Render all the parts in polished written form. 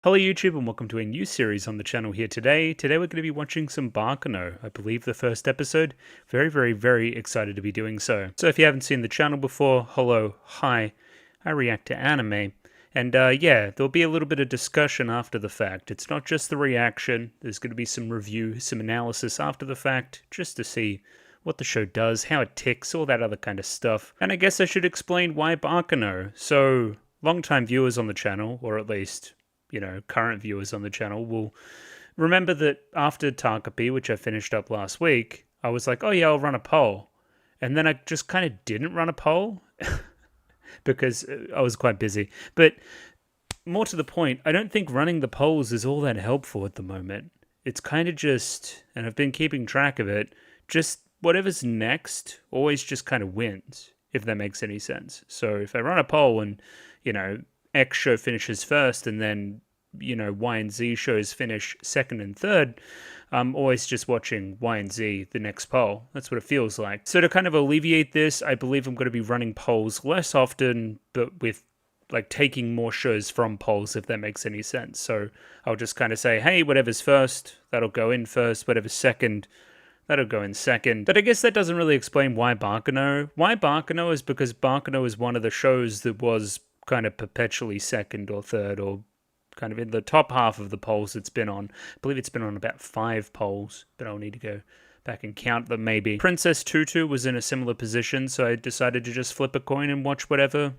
Hello YouTube and welcome to a new series on the channel here today. Today we're going to be watching some Baccano, I believe the first episode. Very excited to be doing so. So if you haven't seen the channel before, hello, hi, I react to anime. And yeah, there'll be a little bit of discussion after the fact. It's not just the reaction, there's going to be some review, some analysis after the fact, just to see what the show does, how it ticks, all that other kind of stuff. And I guess I should explain why Baccano. So, long-time viewers on the channel, or at least current viewers on the channel will remember that after Takapi, which I finished up last week, I was like, oh yeah, I'll run a poll. And then I just kind of didn't run a poll because I was quite busy. But more to the point, I don't think running the polls is all that helpful at the moment. It's kind of just, and I've been keeping track of it, just whatever's next always just kind of wins, if that makes any sense. So if I run a poll and, X show finishes first and then, Y and Z shows finish second and third, I'm always just watching Y and Z, the next poll. That's what it feels like. So to kind of alleviate this, I believe I'm going to be running polls less often, but with like taking more shows from polls, if that makes any sense. So I'll just kind of say, hey, whatever's first, that'll go in first. Whatever's second, that'll go in second. But I guess that doesn't really explain why Baccano. Why Baccano is because Baccano is one of the shows that was kind of perpetually second or third, or kind of in the top half of the polls it's been on. I believe it's been on about 5 polls, but I'll need to go back and count them maybe. Princess Tutu was in a similar position, so I decided to just flip a coin and watch whatever,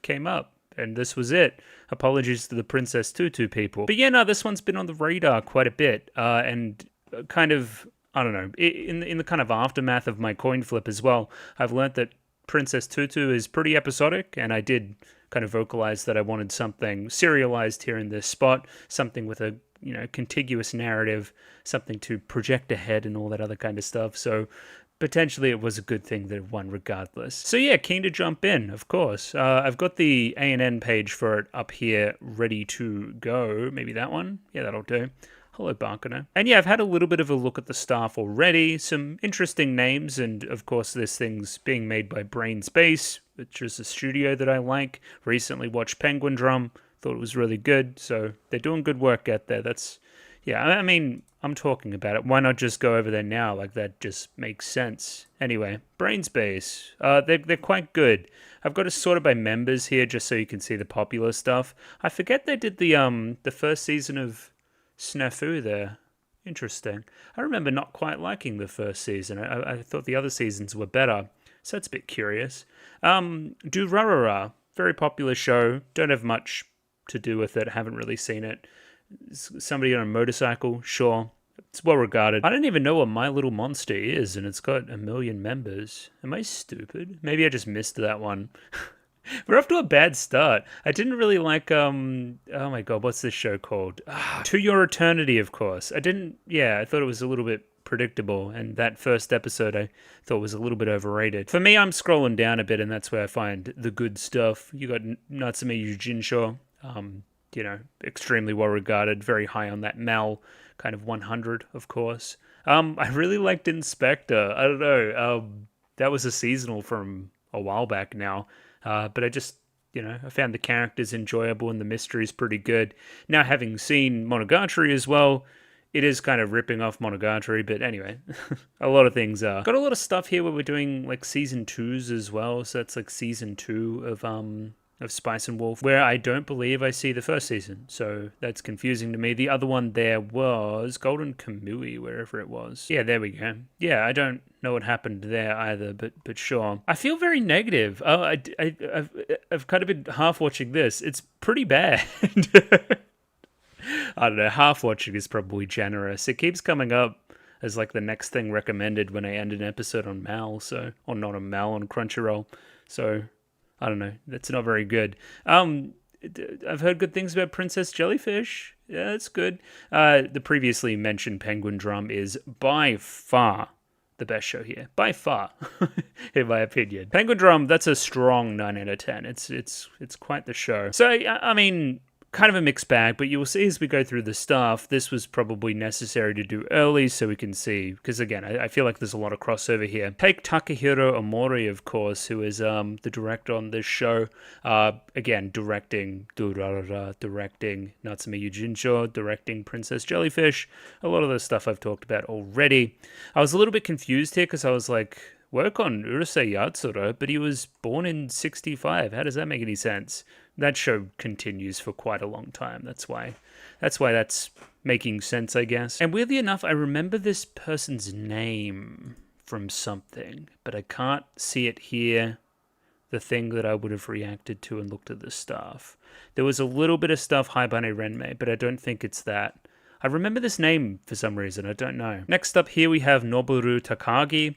came up. And this was it. Apologies to the Princess Tutu people. But yeah, no, this one's been on the radar quite a bit, and kind of, I don't know, in the kind of aftermath of my coin flip as well, I've learnt that Princess Tutu is pretty episodic, and I did kind of vocalize that I wanted something serialized here in this spot, something with a, contiguous narrative, something to project ahead and all that other kind of stuff. So potentially it was a good thing that it won regardless. So yeah, keen to jump in, of course. I've got the ANN page for it up here ready to go. Maybe that one? Yeah, that'll do. Hello, Baccano. And yeah, I've had a little bit of a look at the staff already. Some interesting names, and of course this thing's being made by Brain Space, which is a studio that I like. Recently watched Penguin Drum, thought it was really good, so they're doing good work out there. That's, yeah, I mean, I'm talking about it. Why not just go over there now? Like, that just makes sense. Anyway, Brain Space, they're quite good. I've got it sorted by members here just so you can see the popular stuff. I forget they did the first season of Snafu there. Interesting. I remember not quite liking the first season. I thought the other seasons were better, so that's a bit curious. Durarara, very popular show. Don't have much to do with it. Haven't really seen it. Somebody on a motorcycle, sure. It's well regarded. I don't even know what My Little Monster is, and it's got 1 million members. Am I stupid? Maybe I just missed that one. We're off to a bad start. I didn't really like, oh my god, what's this show called? To Your Eternity, of course. I thought it was a little bit predictable, and that first episode I thought was a little bit overrated. For me, I'm scrolling down a bit, and that's where I find the good stuff. You got Natsume Yujinsho, extremely well regarded, very high on that Mal kind of 100, of course. I really liked Inspector. I don't know, that was a seasonal from a while back now. But I just, I found the characters enjoyable and the mystery's pretty good. Now, having seen Monogatari as well, it is kind of ripping off Monogatari, but anyway, a lot of things are. Got a lot of stuff here where we're doing like season 2s as well, so that's like season 2 of Spice and Wolf, where I don't believe I see the first season, so that's confusing to me. The other one there was Golden Kamui, wherever it was. Yeah, there we go. Yeah, I don't know what happened there either, but sure. I feel very negative. Oh, I've kind of been half watching this. It's pretty bad. I don't know, half watching is probably generous. It keeps coming up as like the next thing recommended when I end an episode on Mal, so, or not on Mal, on Crunchyroll, so I don't know. That's not very good. I've heard good things about Princess Jellyfish. Yeah, that's good. The previously mentioned Penguin Drum is by far the best show here. By far, in my opinion. Penguin Drum, that's a strong 9 out of 10. It's quite the show. So, I mean, kind of a mixed bag, but you will see as we go through the stuff, this was probably necessary to do early so we can see, because again, I feel like there's a lot of crossover here. Take Takahiro Omori, of course, who is the director on this show. Again, directing Durarara, directing Natsume Yujincho, directing Princess Jellyfish, a lot of the stuff I've talked about already. I was a little bit confused here because I was like, work on Urusei Yatsura, but he was born in 65. How does that make any sense? That show continues for quite a long time. That's why that's making sense, I guess. And weirdly enough, I remember this person's name from something, but I can't see it here. The thing that I would have reacted to and looked at the stuff. There was a little bit of stuff Haibane Renmei, but I don't think it's that. I remember this name for some reason, I don't know. Next up here we have Noboru Takagi,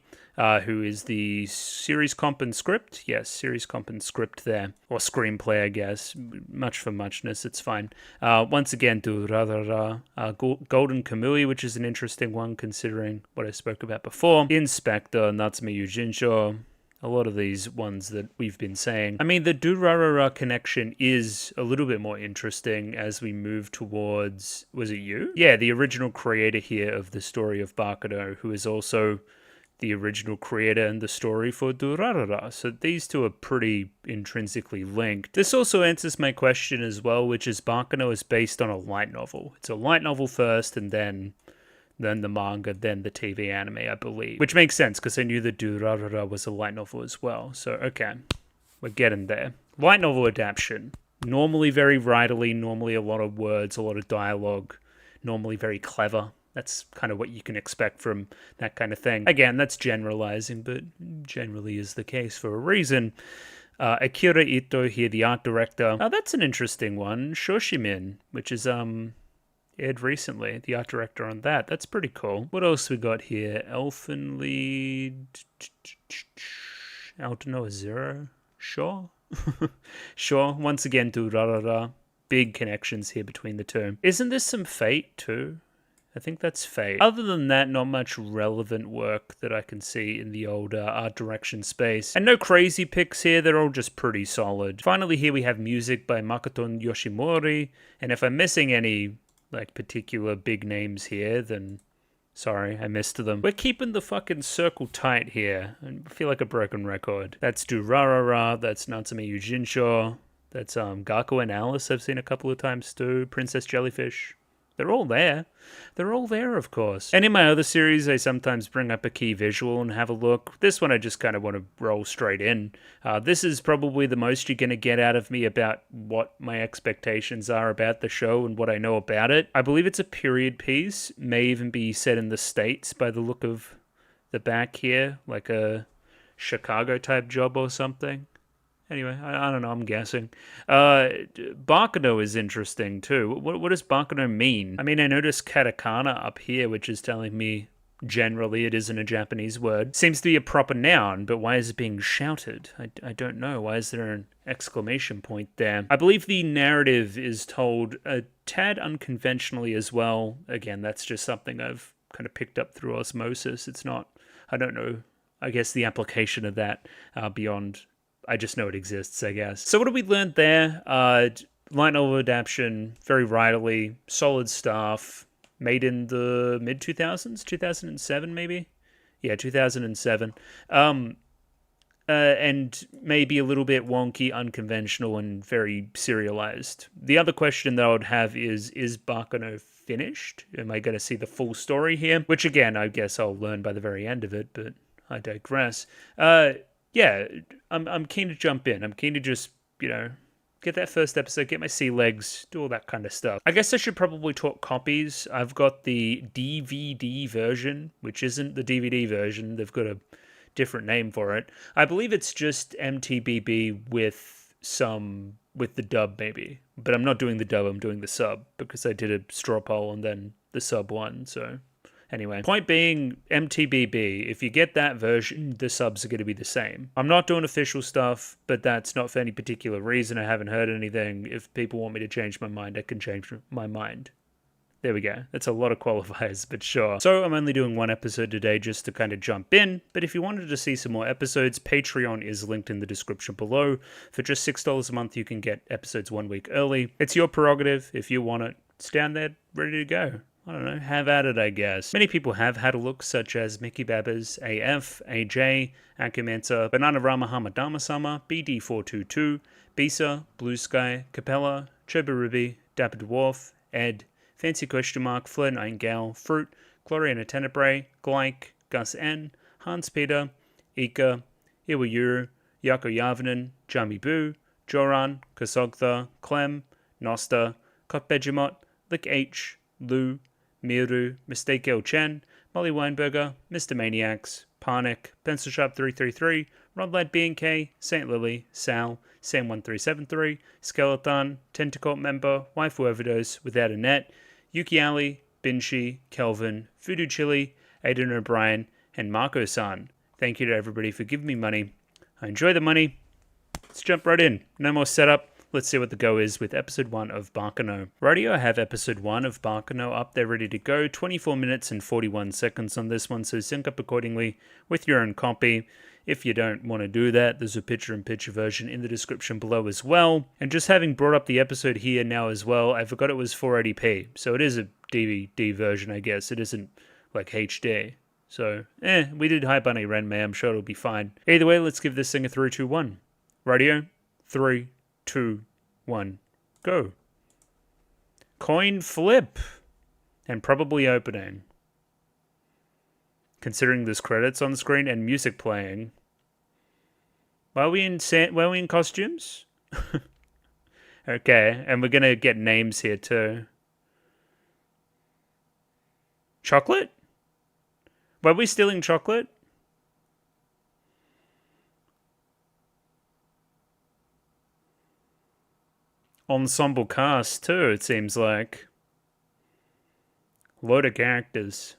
who is the series comp and script. Yes, series comp and script there. Or screenplay, I guess. Much for muchness, it's fine. Once again, Durarara, Golden Kamui, which is an interesting one considering what I spoke about before. Inspector, Natsume Yujincho. A lot of these ones that we've been saying. I mean, the Durarara connection is a little bit more interesting as we move towards... Was it you? Yeah, the original creator here of the story of Baccano, who is also the original creator and the story for Durarara. So these two are pretty intrinsically linked. This also answers my question as well, which is Baccano is based on a light novel. It's a light novel first, and then the manga, then the TV anime, I believe. Which makes sense, because I knew that Durarara was a light novel as well. So, okay, we're getting there. Light novel adaptation. Normally very writerly, normally a lot of words, a lot of dialogue, normally very clever. That's kind of what you can expect from that kind of thing. Again, that's generalizing, but generally is the case for a reason. Akira Ito here, the art director. Oh, that's an interesting one. Shoshimin, which is, aired recently, the art director on that. That's pretty cool. What else we got here? Elfen Lead... Altanoa Zero? Sure. Sure. Once again, Durarara. Big connections here between the two. Isn't this some Fate too? I think that's Fate. Other than that, not much relevant work that I can see in the old art direction space. And no crazy picks here, they're all just pretty solid. Finally here we have music by Makoto Yoshimori. And if I'm missing any particular big names here, then sorry, I missed them. We're keeping the fucking circle tight here. I feel like a broken record. That's Durarara, that's Natsume Yujincho, that's Gakko and Alice I've seen a couple of times too, Princess Jellyfish. They're all there. They're all there, of course. And in my other series, I sometimes bring up a key visual and have a look. This one, I just kind of want to roll straight in. This is probably the most you're going to get out of me about what my expectations are about the show and what I know about it. I believe it's a period piece. May even be set in the States by the look of the back here, like a Chicago-type job or something. Anyway, I don't know, I'm guessing. Baccano is interesting, too. What does Baccano mean? I mean, I noticed katakana up here, which is telling me generally it isn't a Japanese word. Seems to be a proper noun, but why is it being shouted? I don't know. Why is there an exclamation point there? I believe the narrative is told a tad unconventionally as well. Again, that's just something I've kind of picked up through osmosis. It's not, I don't know, I guess the application of that beyond... I just know it exists, I guess. So what have we learned there? Light novel adaptation, very writerly, solid stuff, made in the mid-2000s? 2007, maybe? Yeah, 2007. And maybe a little bit wonky, unconventional, and very serialized. The other question that I would have is Baccano finished? Am I going to see the full story here? Which, again, I guess I'll learn by the very end of it, but I digress. Yeah, I'm keen to jump in. I'm keen to just, get that first episode, get my sea legs, do all that kind of stuff. I guess I should probably talk copies. I've got the DVD version, which isn't the DVD version. They've got a different name for it. I believe it's just MTBB with the dub, maybe. But I'm not doing the dub, I'm doing the sub, because I did a straw poll and then the sub one, so... Anyway, point being, MTBB, if you get that version, the subs are going to be the same. I'm not doing official stuff, but that's not for any particular reason. I haven't heard anything. If people want me to change my mind, I can change my mind. There we go. That's a lot of qualifiers, but sure. So I'm only doing one episode today just to kind of jump in, but if you wanted to see some more episodes, Patreon is linked in the description below. For just $6 a month, you can get episodes 1 week early. It's your prerogative. If you want it, it's down there, ready to go. I don't know, have at it, I guess. Many people have had a look, such as Mickey Babbers, AF, AJ, Akumenta, Bananarama Hamadama-sama, BD422, Bisa, Blue Sky, Capella, Chobarubi, Dapper Dwarf, Ed, Fancy Question Mark, Fleur Nightingale, Fruit, Gloriana Tenebrae, Glyke, Gus N, Hans Peter, Ika, Iwayuru, Yako Yavanen, Jami Boo, Joran, Kasogtha, Clem, Nosta, Kotbejimot, Lick H, Lou, Miru, Mistake L Chen, Molly Weinberger, Mr. Maniacs, Parnick, Pencil Sharp 333, Rodlad B&K, St. Lily, Sal, Sam1373, Skeleton, Tentacle Member, Waifu Overdose, Without a Net, Yuki Ali, Binshi, Kelvin, Voodoo Chili, Aiden O'Brien, and Marco-san. Thank you to everybody for giving me money. I enjoy the money. Let's jump right in. No more setup. Let's see what the go is with episode 1 of Baccano. Rightio, I have episode 1 of Baccano up there ready to go. 24 minutes and 41 seconds on this one, so sync up accordingly with your own copy. If you don't want to do that, there's a picture-in-picture version in the description below as well. And just having brought up the episode here now as well, I forgot it was 480p. So it is a DVD version, I guess. It isn't like HD. So, we did Hi Bunny Renmei. I'm sure it'll be fine. Either way, let's give this thing a 3, 2, 1. Rightio, 3, 2, 1, go. Coin flip. And probably opening. Considering there's credits on the screen and music playing. Were we in costumes? Okay, and we're gonna get names here too. Chocolate? Were we stealing chocolate? Ensemble cast too, it seems like. Load of characters.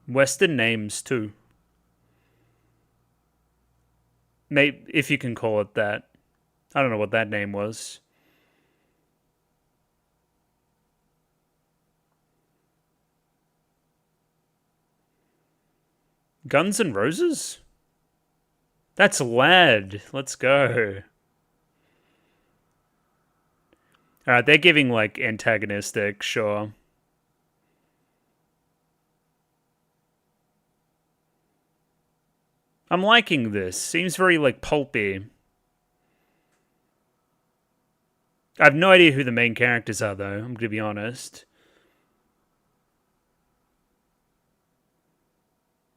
Western names too. Maybe, if you can call it that. I don't know what that name was. Guns N' Roses? That's Lad. Let's go. Alright, they're giving like antagonistic, sure. I'm liking this. Seems very like pulpy. I have no idea who the main characters are though, I'm gonna be honest.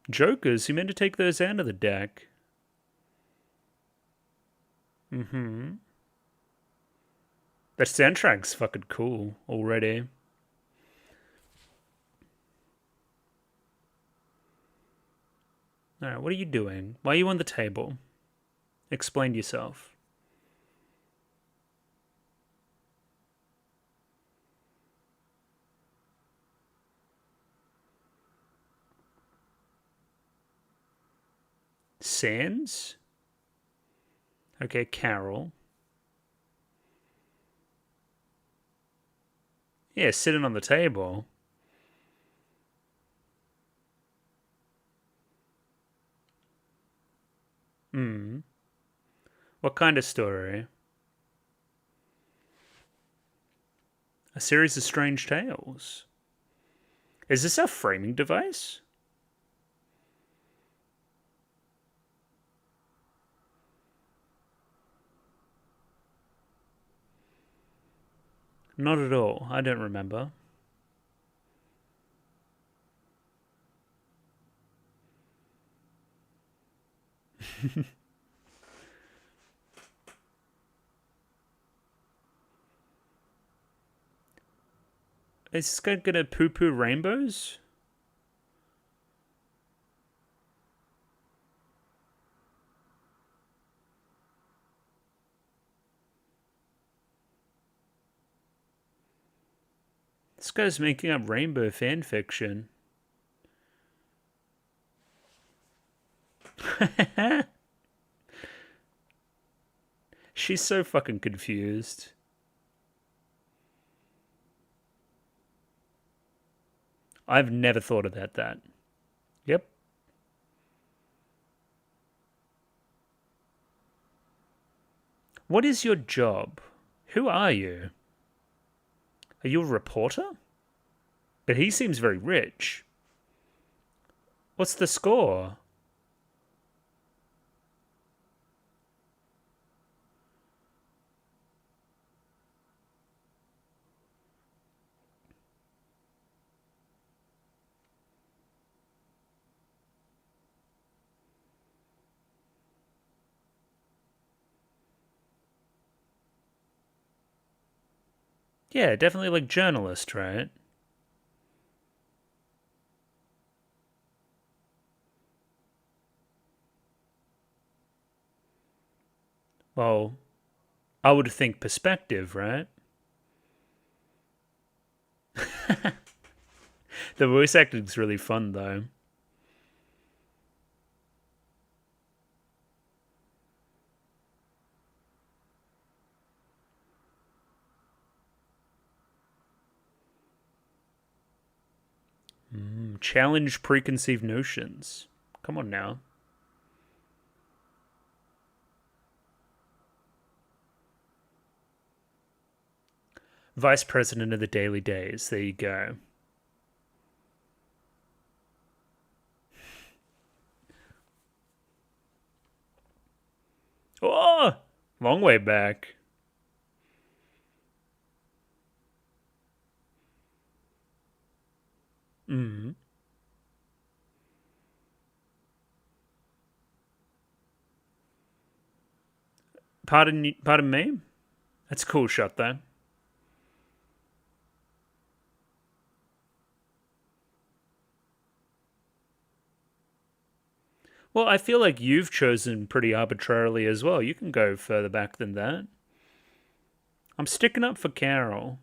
Jokers? You meant to take those out of the deck? The soundtrack's fucking cool already. Alright, what are you doing? Why are you on the table? Explain yourself. Sands? Okay, Carol. Yeah, sitting on the table. What kind of story? A series of strange tales. Is this our framing device? Not at all. I don't remember. Is this guy gonna poo-poo rainbows? This guy's making up rainbow fan fiction. She's so fucking confused. I've never thought about that. Yep. What is your job? Who are you? Are you a reporter? But he seems very rich. What's the score? Yeah, definitely like journalist, right? Well, I would think perspective, right? The voice acting's really fun, though. Challenge preconceived notions. Come on now. Vice President of the Daily Days. There you go. Oh! Long way back. Mm. Pardon me? That's a cool shot, though. Well, I feel like you've chosen pretty arbitrarily as well. You can go further back than that. I'm sticking up for Carol.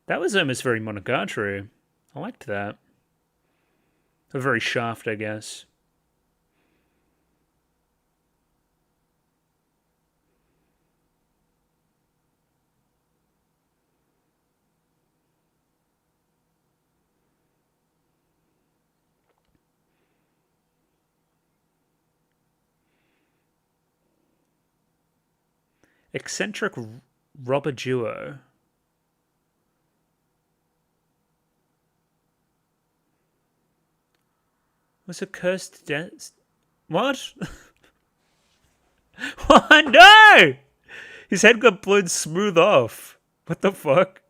That was almost very Monogatari. I liked that. A very Shaft, I guess. Eccentric robber duo. Was a cursed death? What? What? No! His head got blown smooth off. What the fuck?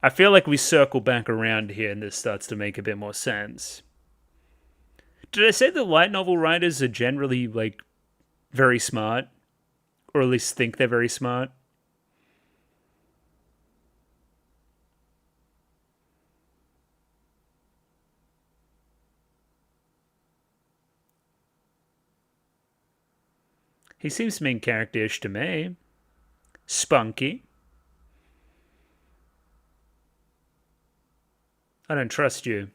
I feel like we circle back around here and this starts to make a bit more sense. Did I say the light novel writers are generally, like, very smart? Or at least think they're very smart? He seems main character-ish to me. Spunky. I don't trust you.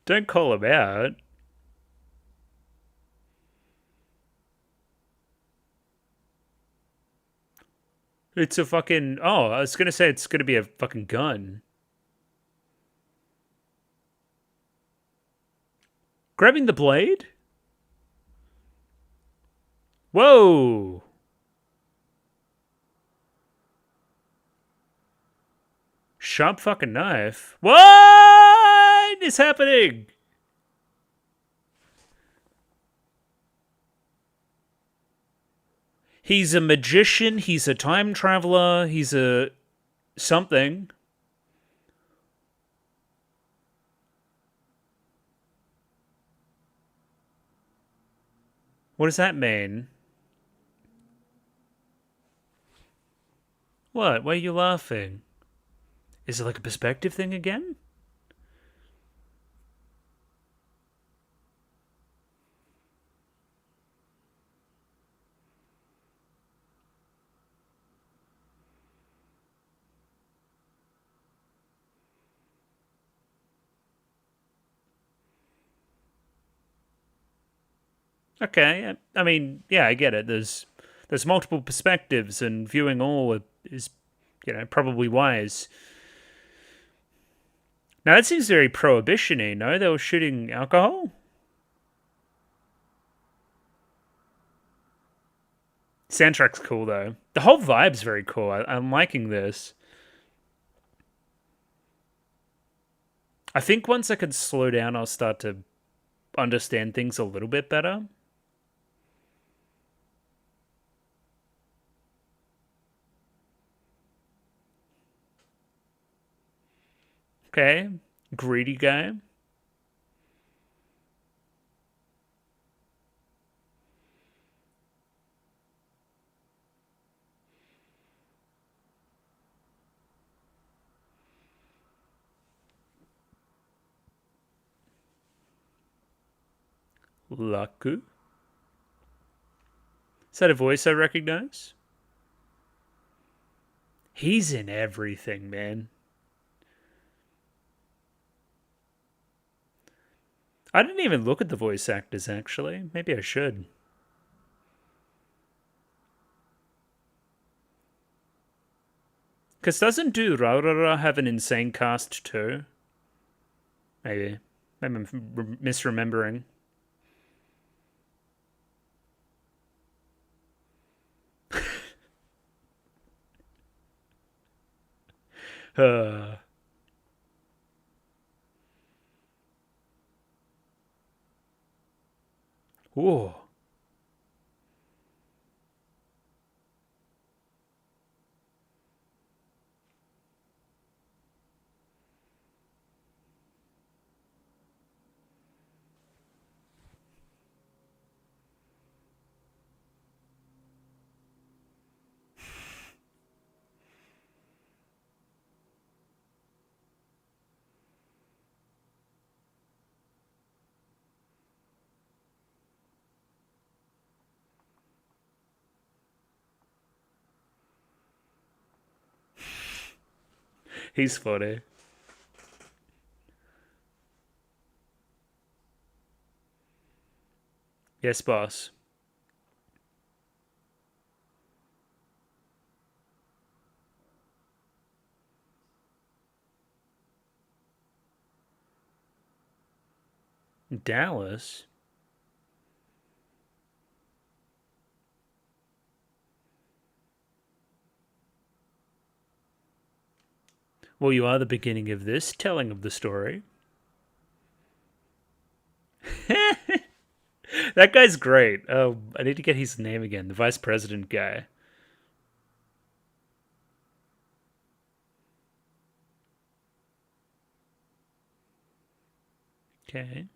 Don't call him out. It's a fucking... Oh, I was gonna say it's gonna be a fucking gun. Grabbing the blade? Whoa! Sharp fucking knife. What is happening? He's a magician, he's a time traveler, he's a something. What does that mean? What? Why are you laughing? Is it like a perspective thing again? Okay, I mean, yeah, I get it. There's multiple perspectives, and viewing all is, probably wise. Now that seems very prohibition-y, no? They were shooting alcohol? Soundtrack's cool, though. The whole vibe's very cool. I'm liking this. I think once I can slow down, I'll start to understand things a little bit better. Okay, greedy guy. Laku. Is that a voice I recognize? He's in everything, man. I didn't even look at the voice actors, actually. Maybe I should. Because doesn't Durarara have an insane cast too? Maybe. Maybe I'm misremembering. uh. Ooh. He's funny. Yes, boss. Dallas? Well, you are the beginning of this telling of the story. That guy's great. Oh, I need to get his name again. The vice president guy. Okay.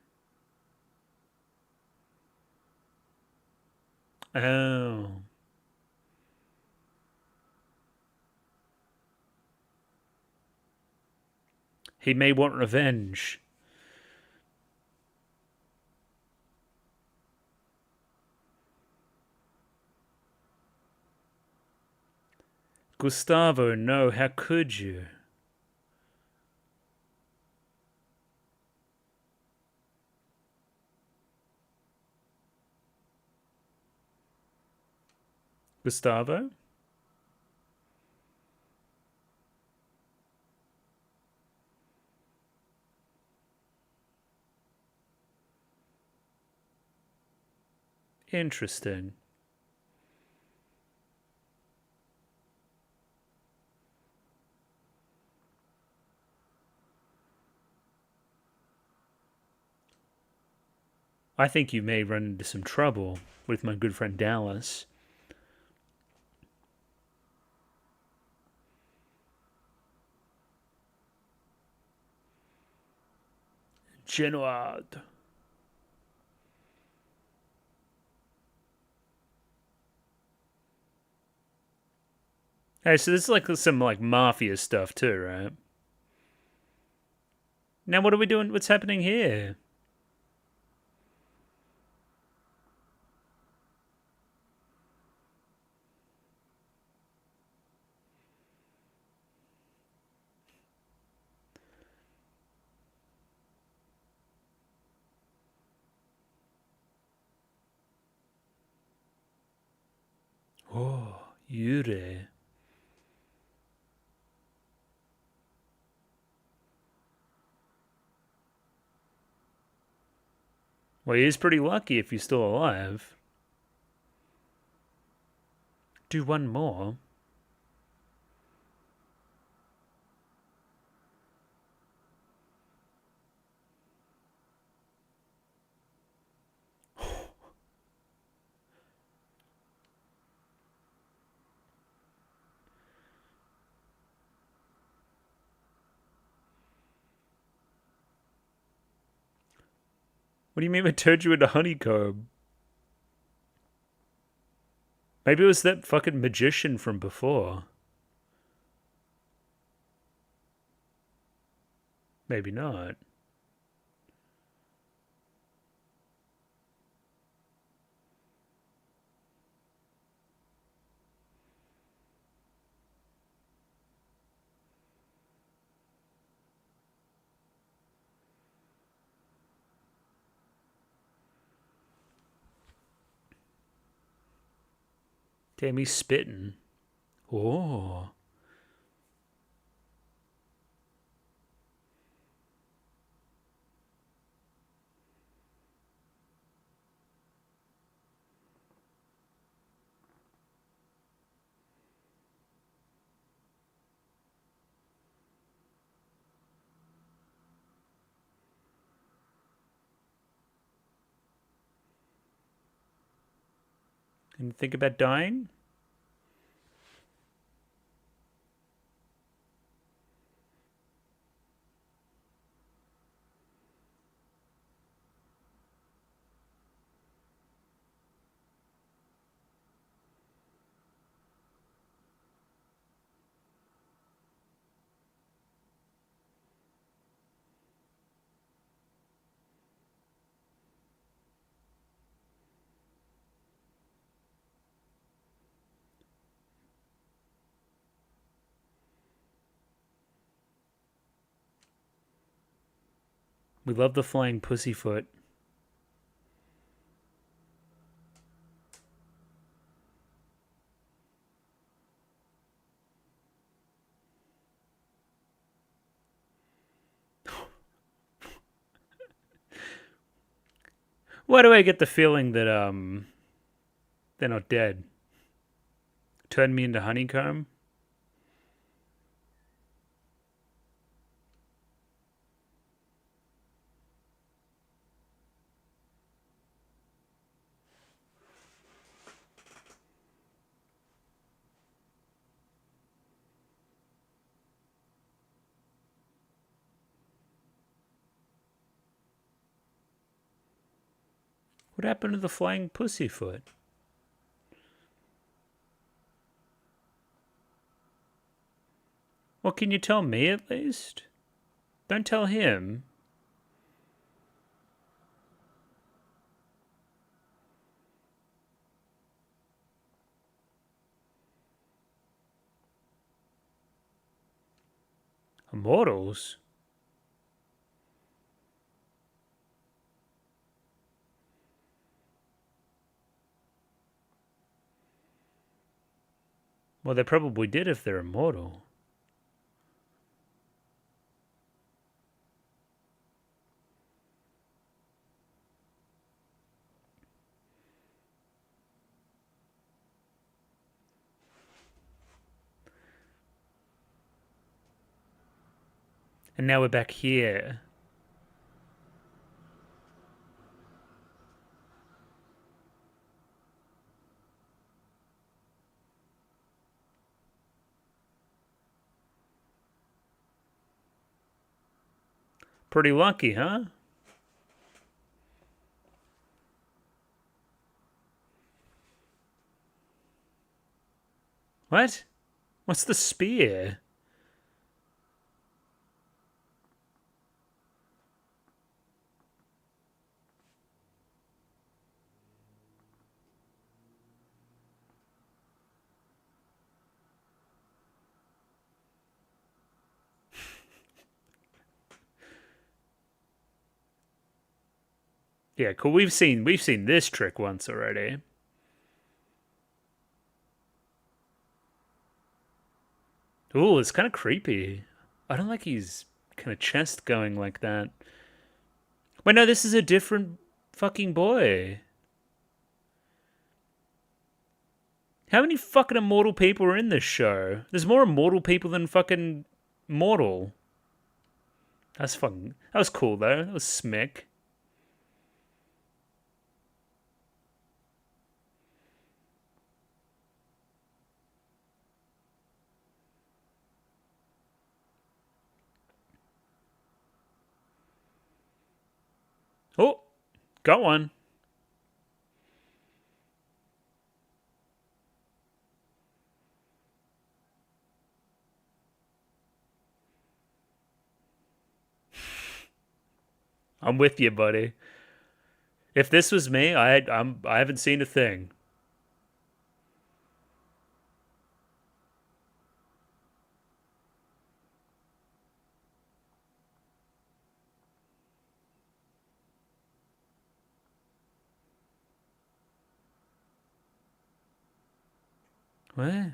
Oh. He may want revenge. Gustavo, no, how could you? Gustavo? Interesting. I think you may run into some trouble with my good friend Dallas. Genoard. Hey, so this is like some like mafia stuff too, right? Now what are we doing? What's happening here? Oh, Yure. Well, he is pretty lucky if he's still alive. Do one more. What do you mean I turned you into honeycomb? Maybe it was that fucking magician from before. Maybe not. Damn, he's spitting. Oh. And think about dying? We love the flying pussyfoot. Why do I get the feeling that they're not dead? Turn me into honeycomb? What happened to the flying pussyfoot? Well, can you tell me at least? Don't tell him. Immortals? Well, they probably did if they're immortal. And now we're back here. Pretty lucky, huh? What? What's the spear? Yeah, cool. We've seen this trick once already. Ooh, it's kind of creepy. I don't like his kind of chest going like that. Wait, no, this is a different fucking boy. How many fucking immortal people are in this show? There's more immortal people than fucking mortal. That's fucking. That was cool though. That was smick. Oh, got one. I'm with you, buddy. If this was me, I haven't seen a thing. What?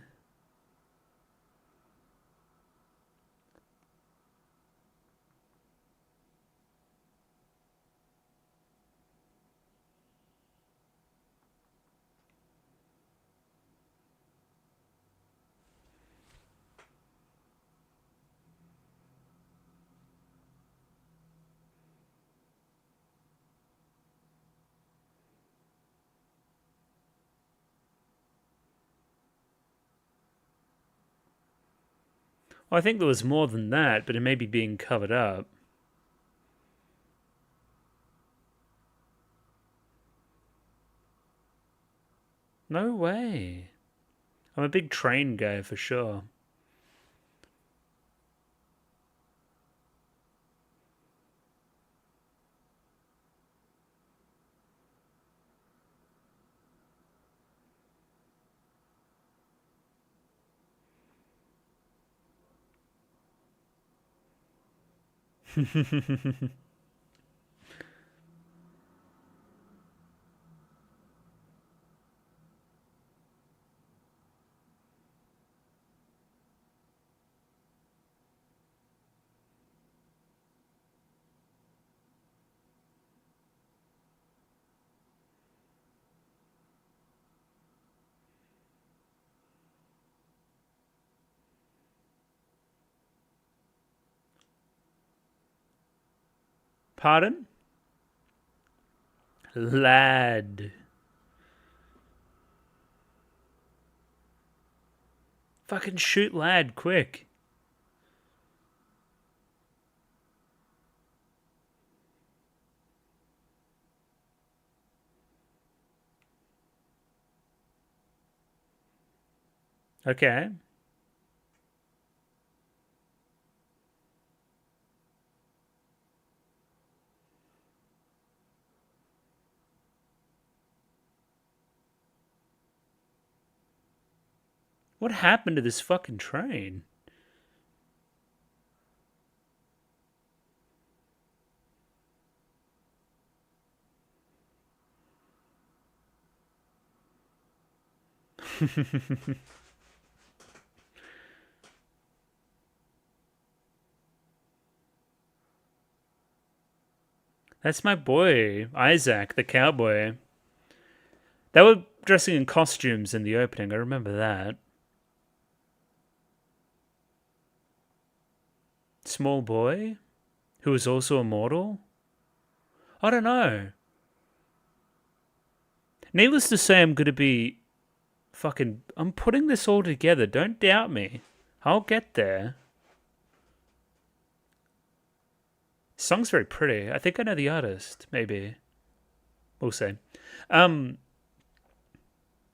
Well, I think there was more than that, but it may be being covered up. No way. I'm a big train guy for sure. Pardon? Lad. Fucking shoot lad, quick. Okay. What happened to this fucking train? That's my boy, Isaac, the cowboy. They were dressing in costumes in the opening, I remember that. Small boy? Who is also immortal? I don't know. Needless to say, I'm gonna be fucking. I'm putting this all together. Don't doubt me. I'll get there. Song's very pretty. I think I know the artist. Maybe we'll see. It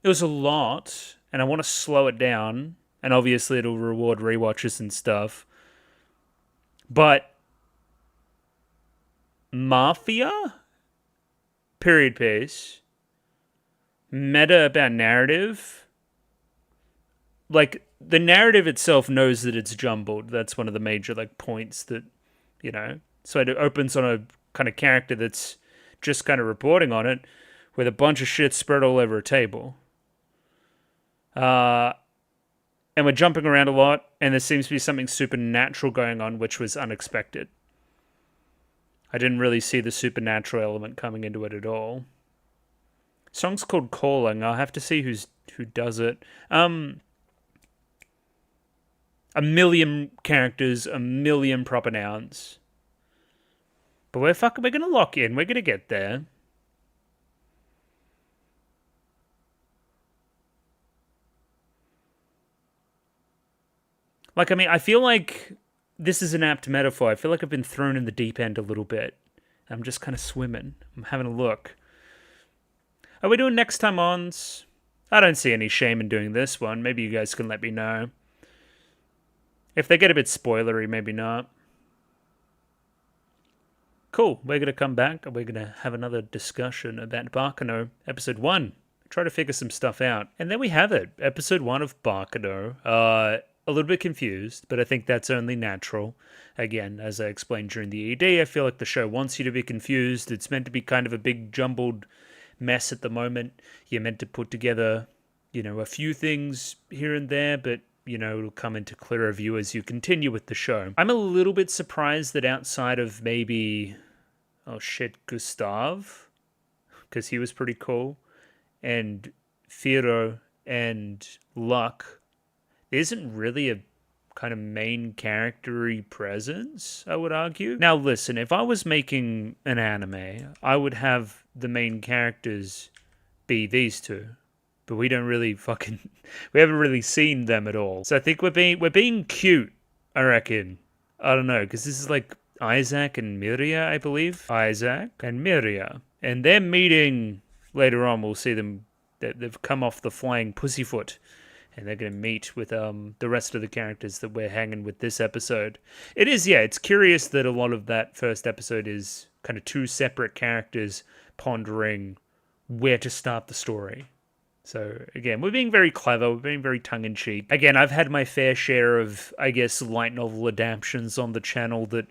was a lot, and I want to slow it down. And obviously it'll reward rewatches and stuff. But Mafia? Period piece. Meta about narrative. Like, the narrative itself knows that it's jumbled. That's one of the major, like, points that, you know. So it opens on a kind of character that's just kind of reporting on it with a bunch of shit spread all over a table. And we're jumping around a lot, and there seems to be something supernatural going on, which was unexpected. I didn't really see the supernatural element coming into it at all. Song's called Calling. I'll have to see who does it. A million characters, a million proper nouns. But we're gonna lock in. We're gonna get there. Like, I mean, I feel like this is an apt metaphor. I feel like I've been thrown in the deep end a little bit. I'm just kind of swimming. I'm having a look. Are we doing next time ons? I don't see any shame in doing this one. Maybe you guys can let me know. If they get a bit spoilery, maybe not. Cool. We're going to come back and we're going to have another discussion about Baccano, episode 1. Try to figure some stuff out. And there we have it. Episode 1 of Baccano. A little bit confused, but I think that's only natural. Again, as I explained during the ED, I feel like the show wants you to be confused. It's meant to be kind of a big jumbled mess at the moment. You're meant to put together, you know, a few things here and there, but, you know, it'll come into clearer view as you continue with the show. I'm a little bit surprised that outside of maybe, Gustav, because he was pretty cool, and Firo and Luck, there isn't really a kind of main character-y presence, I would argue. Now listen, if I was making an anime, I would have the main characters be these two. But we don't really we haven't really seen them at all. So I think we're being cute, I reckon. I don't know, because this is like Isaac and Miria, I believe. Isaac and Miria. And they're meeting later on. We'll see them, they've come off the flying pussyfoot. And they're going to meet with the rest of the characters that we're hanging with this episode. It is, yeah, it's curious that a lot of that first episode is kind of two separate characters pondering where to start the story. So, again, we're being very clever, we're being very tongue-in-cheek. Again, I've had my fair share of, I guess, light novel adaptations on the channel that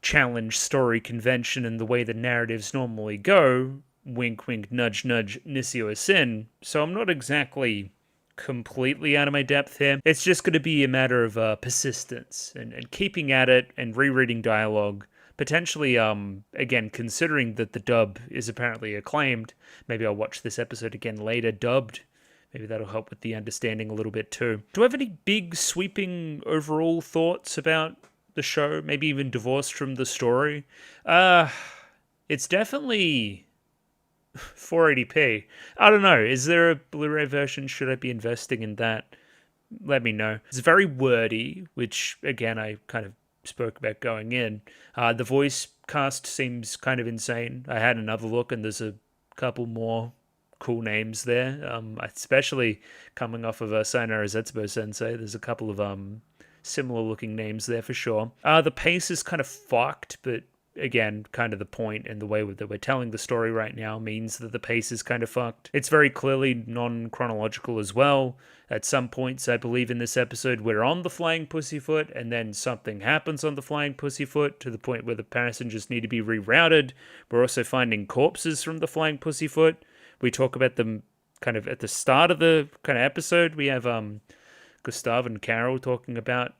challenge story convention and the way the narratives normally go. Wink, wink, nudge, nudge, Nissio Sin. So I'm not exactly completely out of my depth here. It's just going to be a matter of persistence and keeping at it and rereading dialogue. Potentially, again, considering that the dub is apparently acclaimed, maybe I'll watch this episode again later, dubbed. Maybe that'll help with the understanding a little bit too. Do I have any big, sweeping, overall thoughts about the show? Maybe even divorced from the story? It's definitely 480p. I don't know. Is there a Blu-ray version? Should I be investing in that? Let me know. It's very wordy, which, again, I kind of spoke about going in. The voice cast seems kind of insane. I had another look, and there's a couple more cool names there, especially coming off of Sayonara Zetsubo Sensei. There's a couple of similar-looking names there for sure. The pace is kind of fucked, but again, kind of the point and the way that we're telling the story right now means that the pace is kind of fucked. It's very clearly non-chronological as well. At some points, I believe in this episode, we're on the flying pussyfoot, and then something happens on the flying pussyfoot to the point where the passengers need to be rerouted. We're also finding corpses from the flying pussyfoot. We talk about them kind of at the start of the kind of episode. We have Gustav and Carol talking about,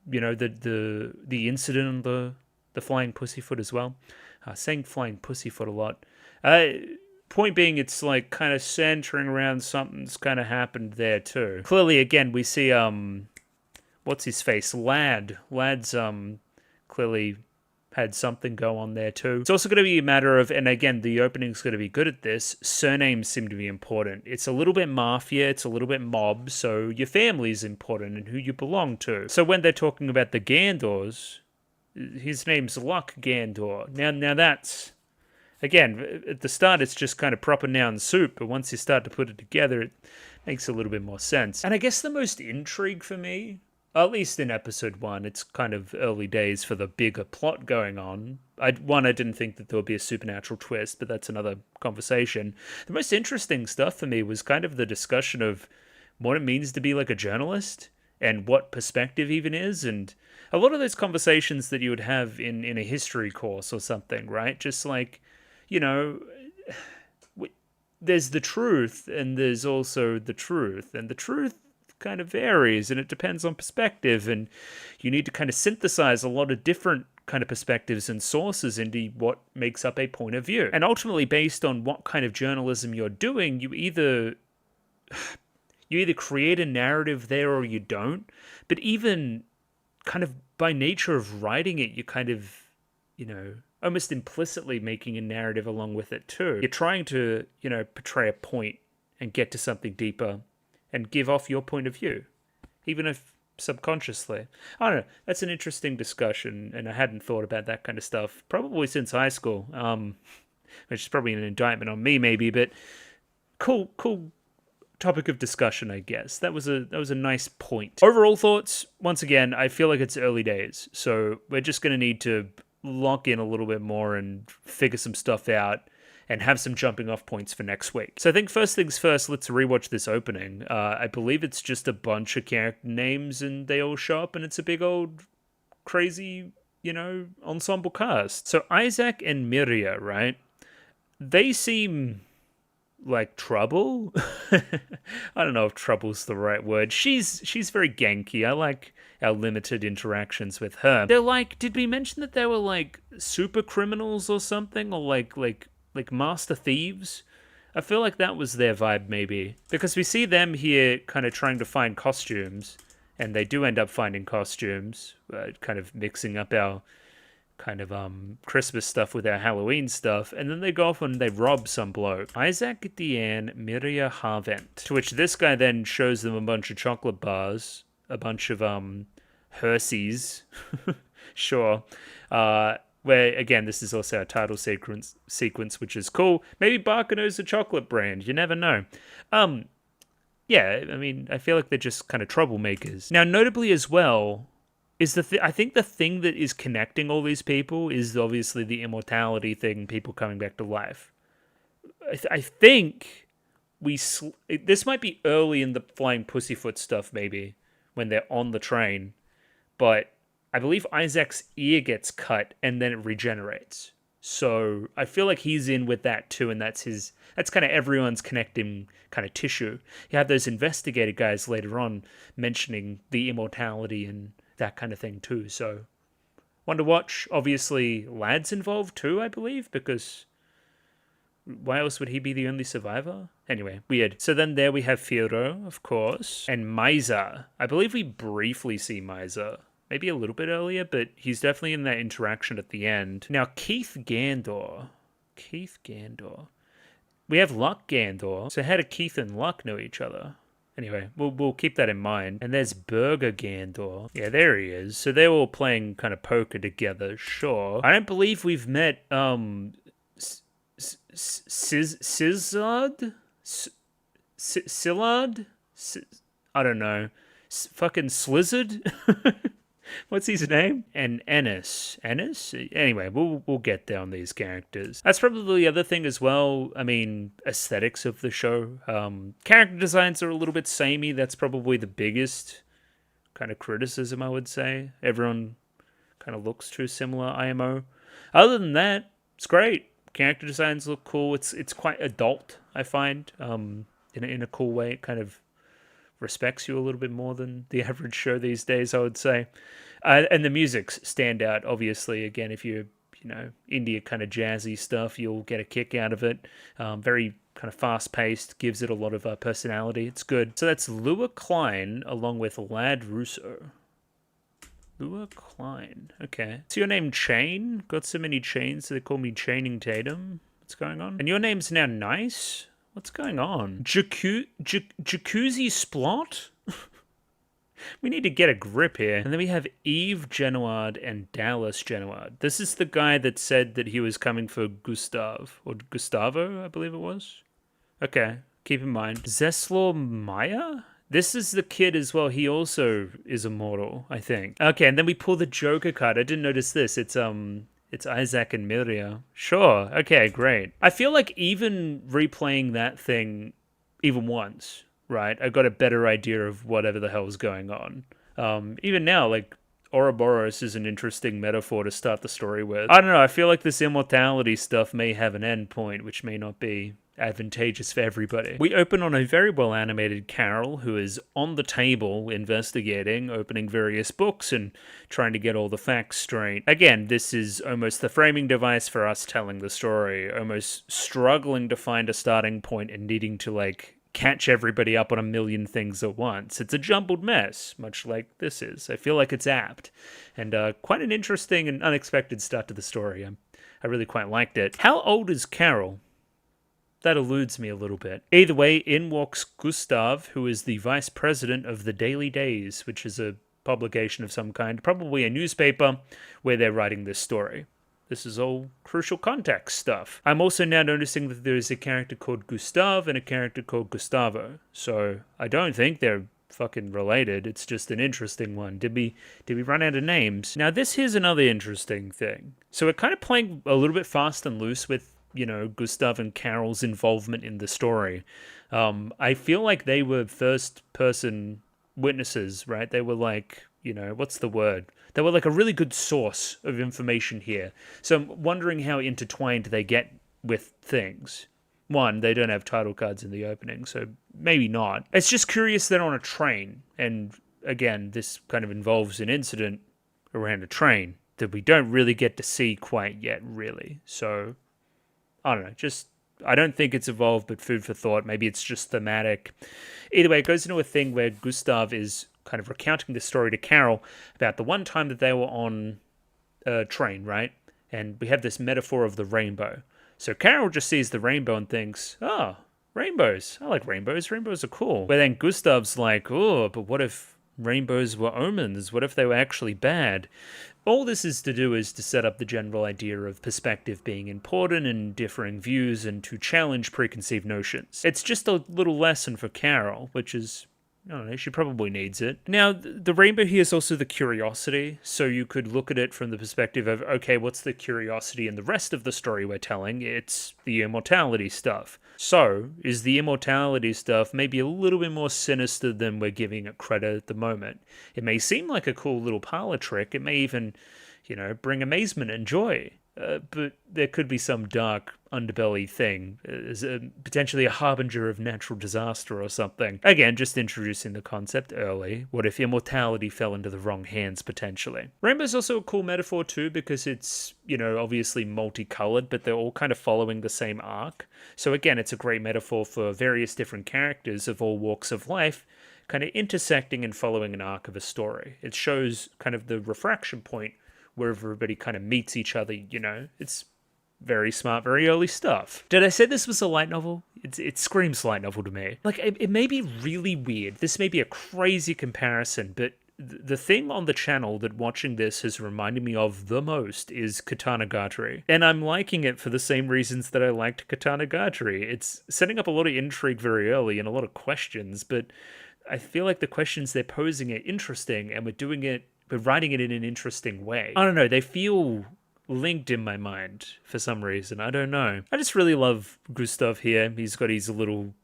you know, the incident on the flying pussyfoot as well. Saying flying pussyfoot a lot. Point being, it's like kind of centering around something's kind of happened there too. Clearly, again, we see, what's his face? Lad's clearly had something go on there too. It's also going to be a matter of, and again, the opening's going to be good at this, surnames seem to be important. It's a little bit mafia, it's a little bit mob, so your family's important and who you belong to. So when they're talking about the Gandors, his name's Luck Gandor. Now that's, again, at the start it's just kind of proper noun soup, but once you start to put it together, it Makes a little bit more sense. And I guess the most intrigue for me, at least in episode 1, it's kind of early days for the bigger plot going on. I didn't think that there would be a supernatural twist, but that's another conversation. The most interesting stuff for me was kind of the discussion of what it means to be like a journalist and what perspective even is, and a lot of those conversations that you would have in a history course or something, right? Just like, you know, there's the truth and there's also the truth, and the truth kind of varies and it depends on perspective, and you need to kind of synthesize a lot of different kind of perspectives and sources into what makes up a point of view. And ultimately, based on what kind of journalism you're doing, you either create a narrative there or you don't. But even kind of by nature of writing it, you kind of, almost implicitly making a narrative along with it too. You're trying to, portray a point and get to something deeper and give off your point of view, even if subconsciously. I don't know. That's an interesting discussion, and I hadn't thought about that kind of stuff probably since high school, which is probably an indictment on me maybe, but cool topic of discussion, I guess. That was a nice point. Overall thoughts, once again, I feel like it's early days, so we're just going to need to lock in a little bit more and figure some stuff out and have some jumping off points for next week. So I think first things first, let's rewatch this opening. I believe it's just a bunch of character names and they all show up and it's a big old crazy, ensemble cast. So Isaac and Miria, right? They seem like trouble. I don't know if trouble's the right word. She's very ganky. I like our limited interactions with her. They're like, did we mention that they were like super criminals or something, or like master thieves? I feel like that was their vibe maybe, because we see them here kind of trying to find costumes, and they do end up finding costumes, kind of mixing up our kind of Christmas stuff with our Halloween stuff, and then they go off and they rob some bloke. Isaac, Deanne, Miria, Harvent. To which this guy then shows them a bunch of chocolate bars, a bunch of Hershey's, sure. Where again, this is also a title sequence, which is cool. Maybe Baccano's a chocolate brand. You never know. Yeah, I mean, I feel like they're just kind of troublemakers. Now, notably as well, is I think the thing that is connecting all these people is obviously the immortality thing, people coming back to life. I think this might be early in the Flying Pussyfoot stuff, maybe, when they're on the train, but I believe Isaac's ear gets cut and then it regenerates. So I feel like he's in with that too, and that's kind of everyone's connecting kind of tissue. You have those investigator guys later on mentioning the immortality and that kind of thing too. So one to watch. Obviously, Lad's involved too, I believe, because why else would he be the only survivor? Anyway, weird. So then there we have Fiero, of course, and Misa. I believe we briefly see Misa. Maybe a little bit earlier, but he's definitely in that interaction at the end. Now, Keith Gandor. We have Luck Gandor. So how do Keith and Luck know each other? Anyway, we'll keep that in mind. And there's Burger Gandor. Yeah, there he is. So they're all playing kind of poker together, sure. I don't believe we've met, Sizzard? Sillard? I don't know. Fucking Slizzard? What's his name? And Ennis. Anyway, we'll get down these characters. That's probably the other thing as well. I mean, aesthetics of the show. Character designs are a little bit samey. That's probably the biggest kind of criticism, I would say. Everyone kind of looks too similar, IMO. Other than that, it's great. Character designs look cool. It's quite adult, I find, in a cool way. It kind of respects you a little bit more than the average show these days, I would say. And the music's stand out, obviously. Again, if you're, indie kind of jazzy stuff, you'll get a kick out of it. Very kind of fast-paced, gives it a lot of personality. It's good. So that's Lua Klein along with Lad Russo. Lua Klein. Okay. So your name Chain? Got so many chains, so they call me Chaining Tatum. What's going on? And your name's now Nice? What's going on? Jacuzzi Splot? We need to get a grip here. And then we have Eve Genoard and Dallas Genoard. This is the guy that said that he was coming for Gustav. Or Gustavo, I believe it was. Okay. keep in mind. Zeslaw Maya? This is the kid as well. He also is immortal, I think. Okay, and then we pull the Joker card. I didn't notice this. It's Isaac and Miria. Sure. Okay, great. I feel like even replaying that thing even once, right, I got a better idea of whatever the hell's going on. Even now, like, Ouroboros is an interesting metaphor to start the story with. I don't know, I feel like this immortality stuff may have an end point, which may not be advantageous for everybody. We open on a very well animated Carol who is on the table investigating, opening various books and trying to get all the facts straight. Again, this is almost the framing device for us telling the story, almost struggling to find a starting point and needing to, like, catch everybody up on a million things at once. It's a jumbled mess, much like this is. I feel like it's apt, and quite an interesting and unexpected start to the story. I really quite liked it. How old is Carol? That eludes me a little bit. Either way, in walks Gustav, who is the vice president of the Daily Days, which is a publication of some kind, probably a newspaper, where they're writing this story. This is all crucial context stuff. I'm also now noticing that there is a character called Gustav and a character called Gustavo. So I don't think they're fucking related. It's just an interesting one. Did we run out of names? Now this here's another interesting thing. So we're kind of playing a little bit fast and loose with, you know, Gustav and Carol's involvement in the story. I feel like they were first-person witnesses, right? They were like, you know, what's the word? They were like a really good source of information here. So I'm wondering how intertwined they get with things. One, they don't have title cards in the opening, so maybe not. It's just curious they're on a train. And again, this kind of involves an incident around a train that we don't really get to see quite yet, really. So I don't know, I don't think it's evolved, but food for thought. Maybe it's just thematic. Either way, it goes into a thing where Gustav is kind of recounting the story to Carol about the one time that they were on a train, right? And we have this metaphor of the rainbow. So Carol just sees the rainbow and thinks, oh, rainbows. I like rainbows. Rainbows are cool. But then Gustav's like, oh, but what if rainbows were omens? What if they were actually bad? All this is to do is to set up the general idea of perspective being important and differing views and to challenge preconceived notions. It's just a little lesson for Carol, which is, I don't know, she probably needs it. Now, the rainbow here is also the curiosity, so you could look at it from the perspective of, okay, what's the curiosity in the rest of the story we're telling? It's the immortality stuff. So, is the immortality stuff maybe a little bit more sinister than we're giving it credit at the moment? It may seem like a cool little parlor trick, it may even, you know, bring amazement and joy. But there could be some dark underbelly thing, as potentially a harbinger of natural disaster or something. Again, just introducing the concept early. What if immortality fell into the wrong hands, potentially? Rainbow's also a cool metaphor too, because it's, you know, obviously multicolored, but they're all kind of following the same arc. So again, it's a great metaphor for various different characters of all walks of life, kind of intersecting and following an arc of a story. It shows kind of the refraction point where everybody kind of meets each other, you know? It's very smart, very early stuff. Did I say this was a light novel? It screams light novel to me. Like, it may be really weird. This may be a crazy comparison, but the thing on the channel that watching this has reminded me of the most is Katanagatari. And I'm liking it for the same reasons that I liked Katanagatari. It's setting up a lot of intrigue very early and a lot of questions, but I feel like the questions they're posing are interesting, and we're writing it in an interesting way. I don't know, they feel linked in my mind for some reason. I don't know. I just really love Gustav here. He's got his little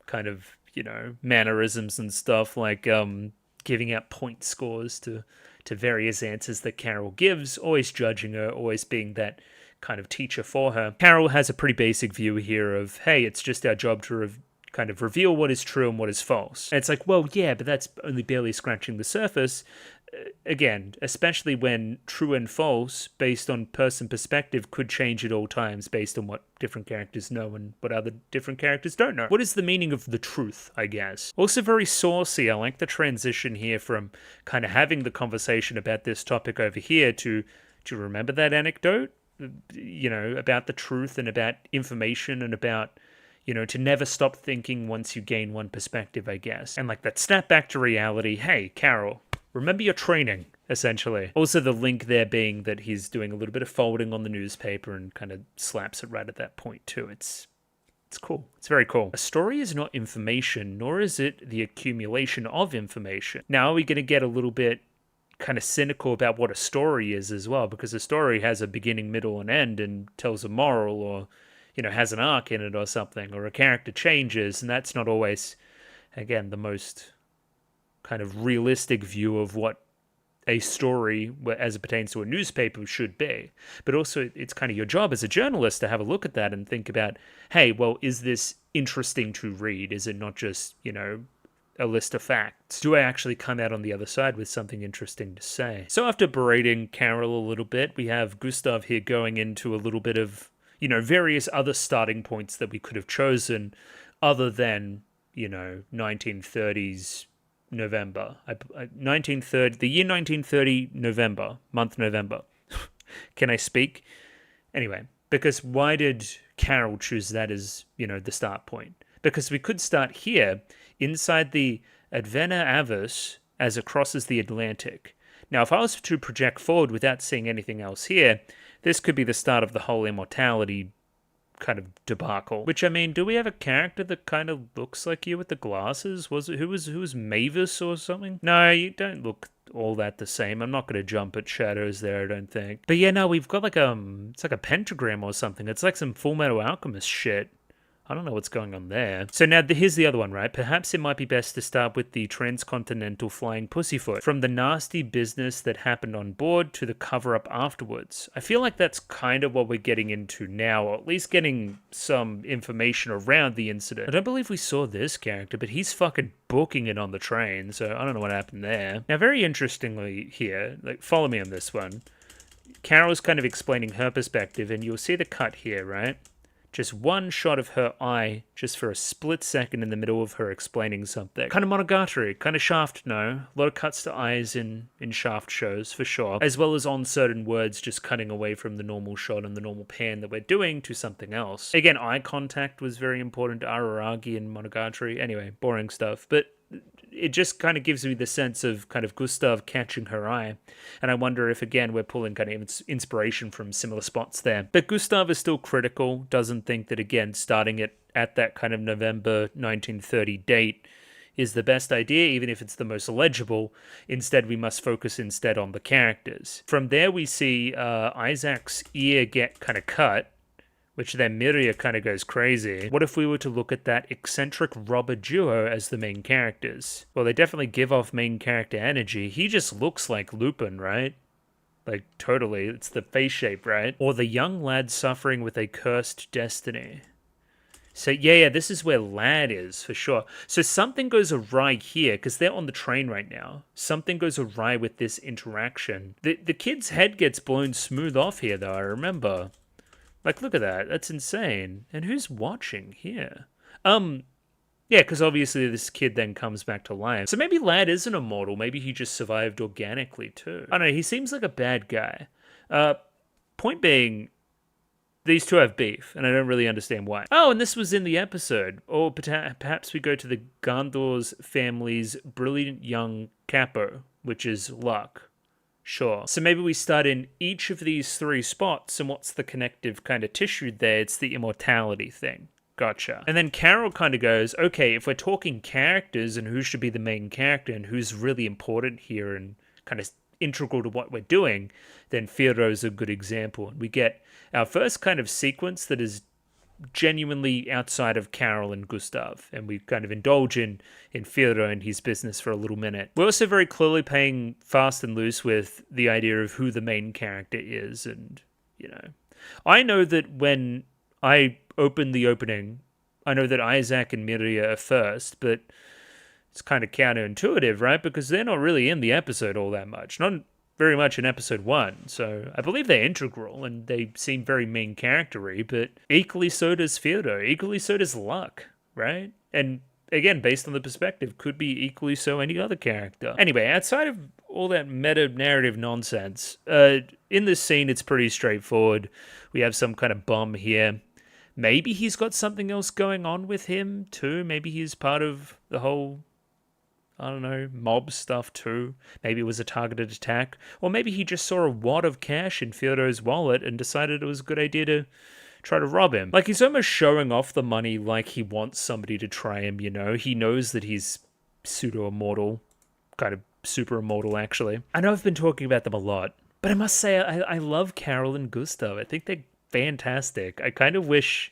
kind of, you know, mannerisms and stuff, like giving out point scores to various answers that Carol gives, always judging her, always being that kind of teacher for her. Carol has a pretty basic view here of, hey, it's just our job to kind of reveal what is true and what is false. And it's like, well, yeah, but that's only barely scratching the surface. Again, especially when true and false, based on person perspective, could change at all times based on what different characters know and what other different characters don't know. What is the meaning of the truth, I guess? Also very saucy. I like the transition here from kind of having the conversation about this topic over here to remember that anecdote, you know, about the truth and about information and about, you know, to never stop thinking once you gain one perspective, I guess. And like that snap back to reality. Hey, Carol, remember your training, essentially. Also the link there being that he's doing a little bit of folding on the newspaper and kind of slaps it right at that point too. It's It's cool. It's very cool. A story is not information, nor is it the accumulation of information. Now, are we going to get a little bit kind of cynical about what a story is as well? Because a story has a beginning, middle, and end and tells a moral, or, you know, has an arc in it or something, or a character changes, and that's not always, again, the most kind of realistic view of what a story as it pertains to a newspaper should be. But also, it's kind of your job as a journalist to have a look at that and think about, hey, well, is this interesting to read? Is it not just, you know, a list of facts? Do I actually come out on the other side with something interesting to say? So after berating Carol a little bit, we have Gustav here going into a little bit of, you know, various other starting points that we could have chosen other than, you know, 1930s November. 1930, the year 1930, November, month November. Can I speak? Anyway, because why did Carol choose that as, you know, the start point? Because we could start here inside the Advena Avis as it crosses the Atlantic. Now, if I was to project forward without seeing anything else here, this could be the start of the whole immortality kind of debacle. Which, I mean, do we have a character that kind of looks like you with the glasses? Who was Mavis or something? No, you don't look all that the same. I'm not going to jump at shadows there, I don't think. But yeah, no, we've got like it's like a pentagram or something. It's like some Full Metal Alchemist shit. I don't know what's going on there. So now here's the other one, right? Perhaps it might be best to start with the transcontinental flying pussyfoot. From the nasty business that happened on board to the cover-up afterwards. I feel like that's kind of what we're getting into now, or at least getting some information around the incident. I don't believe we saw this character, but he's fucking booking it on the train, so I don't know what happened there. Now, very interestingly here, like, follow me on this one. Carol's kind of explaining her perspective, and you'll see the cut here, right? Just one shot of her eye, just for a split second in the middle of her explaining something. Kind of Monogatari, kind of Shaft, no. A lot of cuts to eyes in Shaft shows, for sure. As well as on certain words, just cutting away from the normal shot and the normal pan that we're doing to something else. Again, eye contact was very important to Araragi and Monogatari. Anyway, boring stuff. But it just kind of gives me the sense of kind of Gustav catching her eye. And I wonder if, again, we're pulling kind of inspiration from similar spots there. But Gustav is still critical, doesn't think that, again, starting it at that kind of November 1930 date is the best idea, even if it's the most legible. Instead, we must focus instead on the characters. From there, we see Isaac's ear get kind of cut, which then Miria kind of goes crazy. What if we were to look at that eccentric robber duo as the main characters? Well, they definitely give off main character energy. He just looks like Lupin, right? Like, totally. It's the face shape, right? Or the young lad suffering with a cursed destiny. So, yeah, this is where Lad is, for sure. So something goes awry here, because they're on the train right now. Something goes awry with this interaction. The kid's head gets blown smooth off here, though, I remember. Like, look at that. That's insane. And who's watching here? Yeah, because obviously this kid then comes back to life. So maybe Lad isn't immortal. Maybe he just survived organically, too. I don't know. He seems like a bad guy. Point being, these two have beef, and I don't really understand why. Oh, and this was in the episode. Or perhaps we go to the Gandor's family's brilliant young capo, which is Luck. Sure. So maybe we start in each of these three spots, and what's the connective kind of tissue there? It's the immortality thing. Gotcha. And then Carol kind of goes, okay, if we're talking characters and who should be the main character and who's really important here and kind of integral to what we're doing, then Fyodor's a good example. And we get our first kind of sequence that is genuinely outside of Carol and Gustav, and we kind of indulge in Fyodor and his business for a little minute. We're also very clearly playing fast and loose with the idea of who the main character is, and, you know, I know that when I open the opening, I know that Isaac and Miria are first, but it's kind of counterintuitive, right? Because they're not really in the episode all that much. Not very much in episode 1, so I believe they're integral and they seem very main character-y, but equally so does Fyodor, equally so does Luck, right? And again, based on the perspective, could be equally so any other character. Anyway, outside of all that meta-narrative nonsense, in this scene it's pretty straightforward. We have some kind of bum here. Maybe he's got something else going on with him too. Maybe he's part of the whole, I don't know, mob stuff too. Maybe it was a targeted attack. Or maybe he just saw a wad of cash in Fyodor's wallet and decided it was a good idea to try to rob him. Like, he's almost showing off the money like he wants somebody to try him, you know? He knows that he's pseudo-immortal, kind of super immortal, actually. I know I've been talking about them a lot, but I must say I love Carol and Gustav. I think they're fantastic. I kind of wish...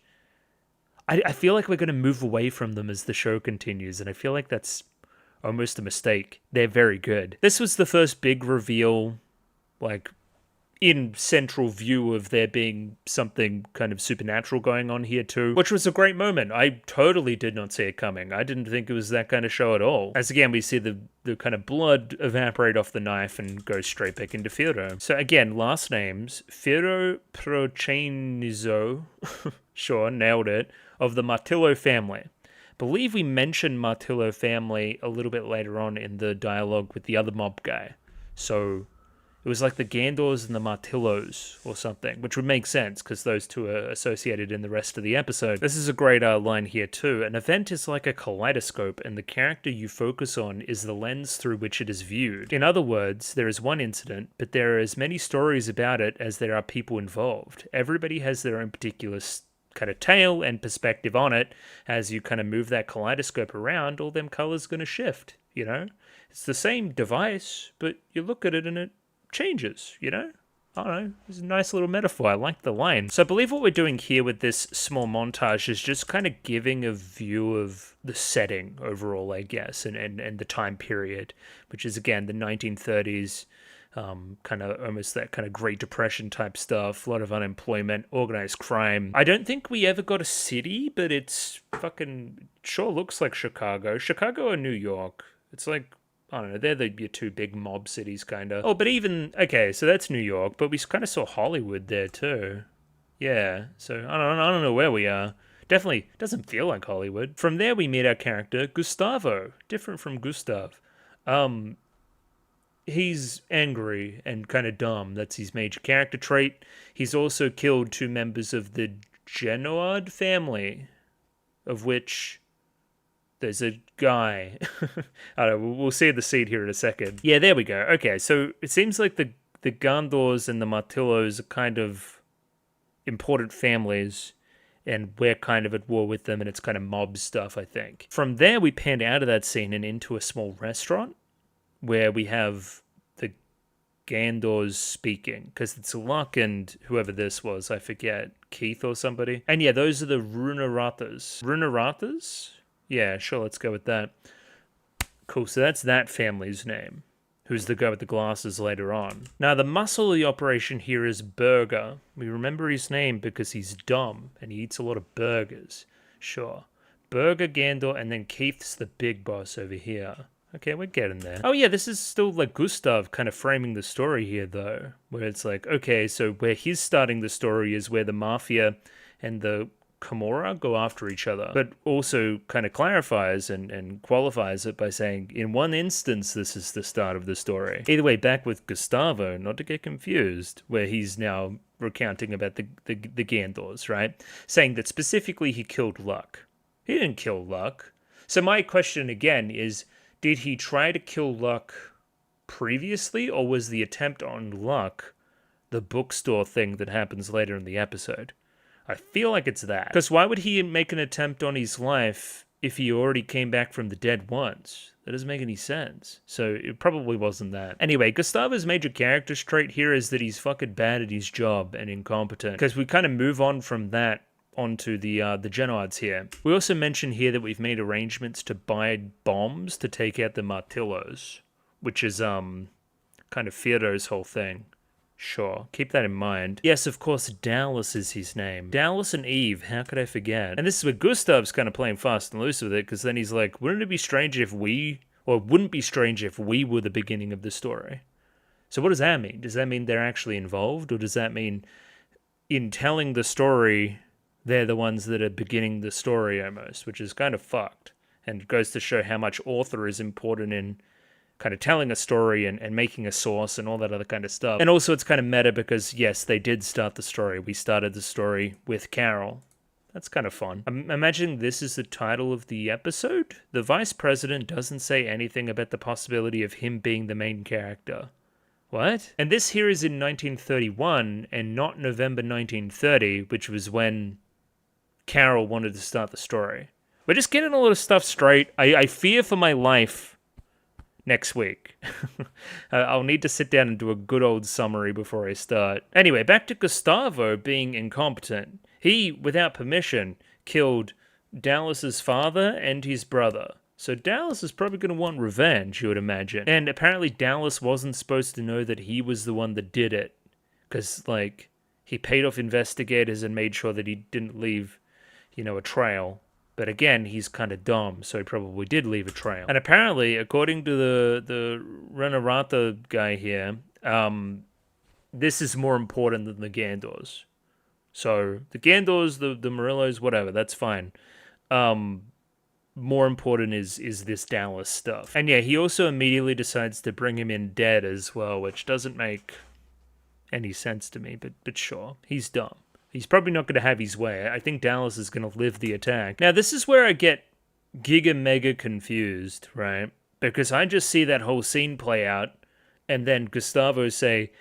I feel like we're going to move away from them as the show continues, and I feel like that's almost a mistake. They're very good. This was the first big reveal, like, in central view of there being something kind of supernatural going on here too, which was a great moment. I totally did not see it coming. I didn't think it was that kind of show at all. As again, we see the kind of blood evaporate off the knife and go straight back into Firo. So again, last names, Firo Procenizo, sure, nailed it, of the Martillo family. Believe we mentioned Martillo family a little bit later on in the dialogue with the other mob guy. So it was like the Gandors and the Martillos or something, which would make sense because those two are associated in the rest of the episode. This is a great line here too. An event is like a kaleidoscope, and the character you focus on is the lens through which it is viewed. In other words, there is one incident, but there are as many stories about it as there are people involved. Everybody has their own particular kind of tale and perspective on it. As you kind of move that kaleidoscope around, all them colors going to shift, you know? It's the same device, but you look at it and it changes, you know? I don't know. It's a nice little metaphor. I like the line. So I believe what we're doing here with this small montage is just kind of giving a view of the setting overall, I guess, and the time period, which is, again, the 1930s, kind of almost that kind of Great Depression type stuff, a lot of unemployment, organized crime. I don't think we ever got a city, but it's fucking sure looks like Chicago. Chicago or New York. It's like, I don't know, they're your two big mob cities, kind of. Oh, but even, okay, so that's New York, but we kind of saw Hollywood there too. Yeah, so I don't know where we are. Definitely doesn't feel like Hollywood. From there, we meet our character, Gustavo. Different from Gustav. He's angry and kind of dumb. That's his major character trait. He's also killed two members of the Genoard family, of which there's a guy. I don't know, we'll see the seed here in a second. Yeah, there we go. Okay, so it seems like the Gandors and the Martillos are kind of important families, and we're kind of at war with them, and it's kind of mob stuff, I think. From there, we panned out of that scene and into a small restaurant, where we have the Gandors speaking, because it's Luck and whoever this was, I forget, Keith or somebody. And yeah, those are the Runerathas. Runerathas? Yeah, sure, let's go with that. Cool, so that's that family's name, who's the guy with the glasses later on. Now, the muscle of the operation here is Burger. We remember his name because he's dumb, and he eats a lot of burgers. Sure. Burger, Gandor, and then Keith's the big boss over here. Okay, we're getting there. Oh yeah, this is still like Gustav kind of framing the story here though, where it's like, okay, so where he's starting the story is where the Mafia and the Camorra go after each other, but also kind of clarifies and qualifies it by saying, in one instance, this is the start of the story. Either way, back with Gustavo, not to get confused, where he's now recounting about the Gandors, right? Saying that specifically he killed Luck. He didn't kill Luck. So my question again is, did he try to kill Luck previously, or was the attempt on Luck the bookstore thing that happens later in the episode? I feel like it's that. Because why would he make an attempt on his life if he already came back from the dead once? That doesn't make any sense. So it probably wasn't that. Anyway, Gustavo's major character trait here is that he's fucking bad at his job and incompetent. Because we kind of move on from that onto the Genoards here. We also mention here that we've made arrangements to buy bombs to take out the Martillos, which is kind of Theodore's whole thing. Sure, keep that in mind. Yes, of course, Dallas is his name. Dallas and Eve, how could I forget? And this is where Gustav's kind of playing fast and loose with it, because then he's like, wouldn't it be strange if we, or wouldn't be strange if we were the beginning of the story? So what does that mean? Does that mean they're actually involved, or does that mean in telling the story, they're the ones that are beginning the story almost, which is kind of fucked. And it goes to show how much author is important in kind of telling a story and making a source and all that other kind of stuff. And also it's kind of meta because, yes, they did start the story. We started the story with Carol. That's kind of fun. I'm imagining this is the title of the episode. The vice president doesn't say anything about the possibility of him being the main character. What? And this here is in 1931 and not November 1930, which was when Carol wanted to start the story. We're just getting a lot of stuff straight. I fear for my life next week. I'll need to sit down and do a good old summary before I start. Anyway, back to Gustavo being incompetent. He, without permission, killed Dallas's father and his brother. So Dallas is probably going to want revenge, you would imagine. And apparently Dallas wasn't supposed to know that he was the one that did it. Because, like, he paid off investigators and made sure that he didn't leave, a trail. But again, he's kind of dumb, so he probably did leave a trail. And apparently, according to the Renarata guy here, this is more important than the Gandors. So the Gandors, the Murillos, whatever, that's fine. More important is this Dallas stuff. And yeah, he also immediately decides to bring him in dead as well, which doesn't make any sense to me, but sure, he's dumb. He's probably not going to have his way. I think Dallas is going to live the attack. Now, this is where I get giga mega confused, right? Because I just see that whole scene play out, and then Gustavo say,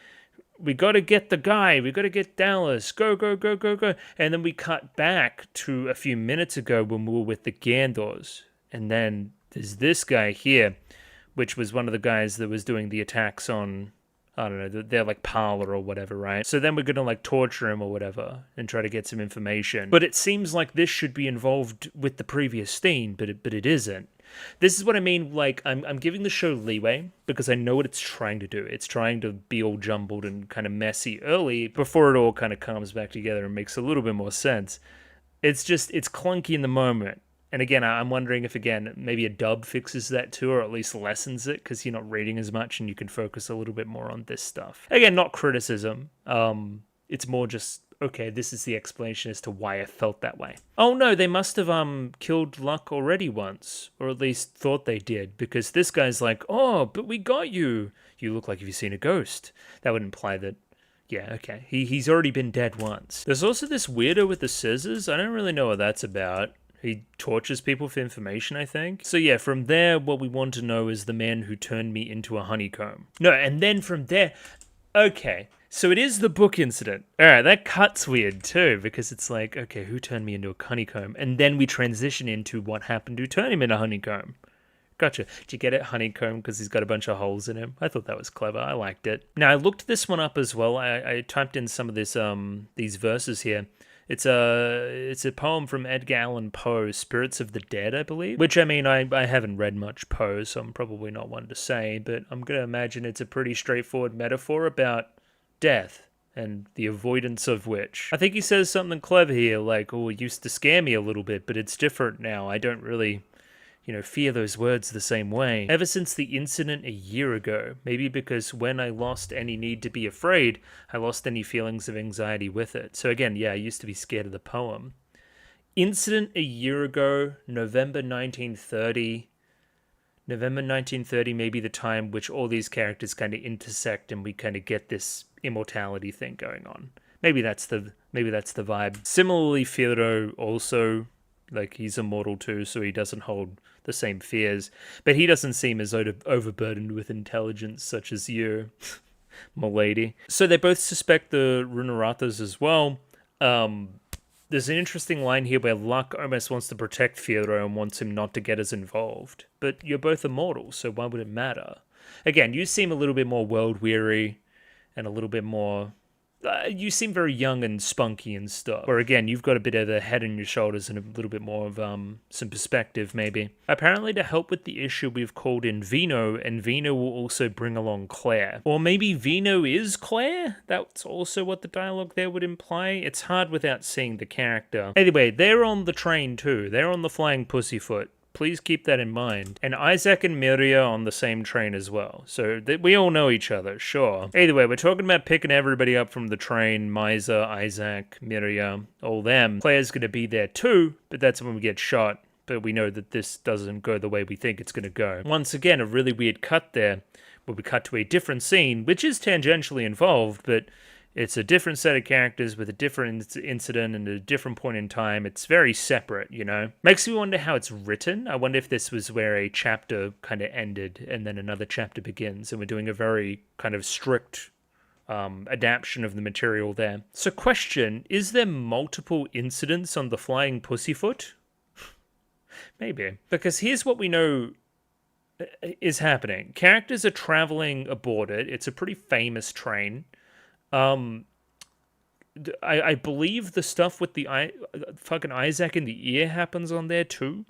we got to get the guy. We got to get Dallas. Go, go, go, go, go. And then we cut back to a few minutes ago when we were with the Gandors. And then there's this guy here, which was one of the guys that was doing the attacks on, I don't know, they're like parlor or whatever, right? So then we're going to like torture him or whatever and try to get some information. But it seems like this should be involved with the previous scene, but it isn't. This is what I mean, like, I'm giving the show leeway because I know what it's trying to do. It's trying to be all jumbled and kind of messy early before it all kind of comes back together and makes a little bit more sense. It's clunky in the moment. And again, I'm wondering if, again, maybe a dub fixes that too, or at least lessens it, because you're not reading as much and you can focus a little bit more on this stuff. Again, not criticism. It's more just, okay, this is the explanation as to why I felt that way. Oh no, they must have killed Luck already once, or at least thought they did, because this guy's like, oh, but we got you. You look like you've seen a ghost. That would imply that, yeah, okay, he's already been dead once. There's also this weirdo with the scissors. I don't really know what that's about. He tortures people for information, I think. So yeah, from there, what we want to know is the man who turned me into a honeycomb. No, and then from there, okay, so it is the book incident. All right, that cut's weird too, because it's like, okay, who turned me into a honeycomb? And then we transition into what happened to turn him into a honeycomb. Gotcha. Did you get it? Honeycomb, because he's got a bunch of holes in him. I thought that was clever. I liked it. Now, I looked this one up as well. I typed in some of this these verses here. It's a poem from Edgar Allan Poe, Spirits of the Dead, I believe. Which, I mean, I haven't read much Poe, so I'm probably not one to say, but I'm going to imagine it's a pretty straightforward metaphor about death, and the avoidance of which. I think he says something clever here, like, oh, it used to scare me a little bit, but it's different now. I don't really, fear those words the same way. Ever since the incident a year ago, maybe because when I lost any need to be afraid, I lost any feelings of anxiety with it. So again, yeah, I used to be scared of the poem. Incident a year ago, November 1930. November 1930 may be the time which all these characters kind of intersect and we kind of get this immortality thing going on. Maybe that's the vibe. Similarly, Firo also, like, he's immortal too, so he doesn't hold the same fears, but he doesn't seem as overburdened with intelligence such as you, m'lady. So they both suspect the Runaratas as well. There's an interesting line here where Luck almost wants to protect Firo and wants him not to get as involved, but you're both immortal, so why would it matter? Again, you seem a little bit more world-weary and a little bit more... you seem very young and spunky and stuff. Or again, you've got a bit of a head on your shoulders and a little bit more of some perspective, maybe. Apparently, to help with the issue, we've called in Vino, and Vino will also bring along Claire. Or maybe Vino is Claire? That's also what the dialogue there would imply. It's hard without seeing the character. Anyway, they're on the train too. They're on the Flying Pussyfoot. Please keep that in mind. And Isaac and Miria on the same train as well. So we all know each other, sure. Either way, we're talking about picking everybody up from the train. Misa, Isaac, Miria, all them. Claire's going to be there too, but that's when we get shot. But we know that this doesn't go the way we think it's going to go. Once again, a really weird cut there, where we cut to a different scene, which is tangentially involved, but It's a different set of characters with a different incident and a different point in time. It's very separate, you know? Makes me wonder how it's written. I wonder if this was where a chapter kind of ended and then another chapter begins, and we're doing a very kind of strict adaptation of the material there. So question, is there multiple incidents on the Flying Pussyfoot? Maybe. Because here's what we know is happening. Characters are traveling aboard it. It's a pretty famous train. I believe the stuff with the fucking Isaac in the ear happens on there too.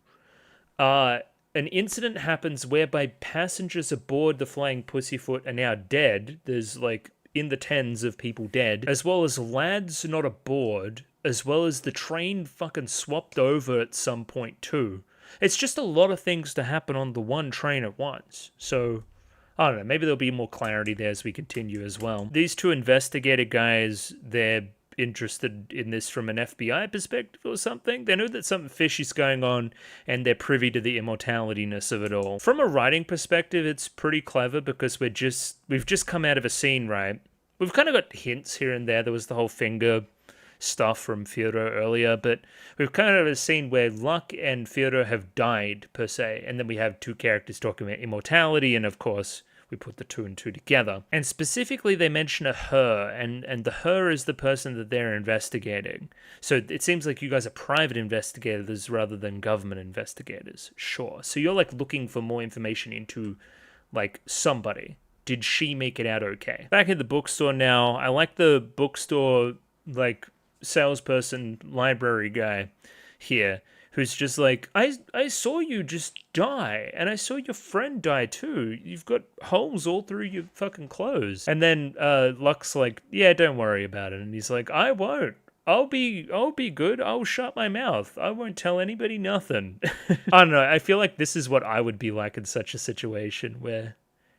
An incident happens whereby passengers aboard the Flying Pussyfoot are now dead. There's like in the tens of people dead, as well as lads not aboard, as well as the train fucking swapped over at some point too. It's just a lot of things to happen on the one train at once. So I don't know, maybe there'll be more clarity there as we continue as well. These two investigator guys, they're interested in this from an FBI perspective or something. They know that something fishy's going on, and they're privy to the immortality-ness of it all. From a writing perspective, it's pretty clever because we've just come out of a scene, right? We've kind of got hints here and there. There was the whole finger stuff from Fyodor earlier, but we've kind of a scene where Luck and Fyodor have died, per se, and then we have two characters talking about immortality, and of course, we put the two and two together. And specifically, they mention a her, and the her is the person that they're investigating. So it seems like you guys are private investigators rather than government investigators. Sure. So you're like looking for more information into like somebody. Did she make it out okay? Back at the bookstore now, I like the bookstore like salesperson library guy here who's just like, I saw you just die, and I saw your friend die too. You've got holes all through your fucking clothes. And then Luck's like, yeah, don't worry about it. And he's like, I won't. I'll be good. I'll shut my mouth. I won't tell anybody nothing. I don't know. I feel like this is what I would be like in such a situation where,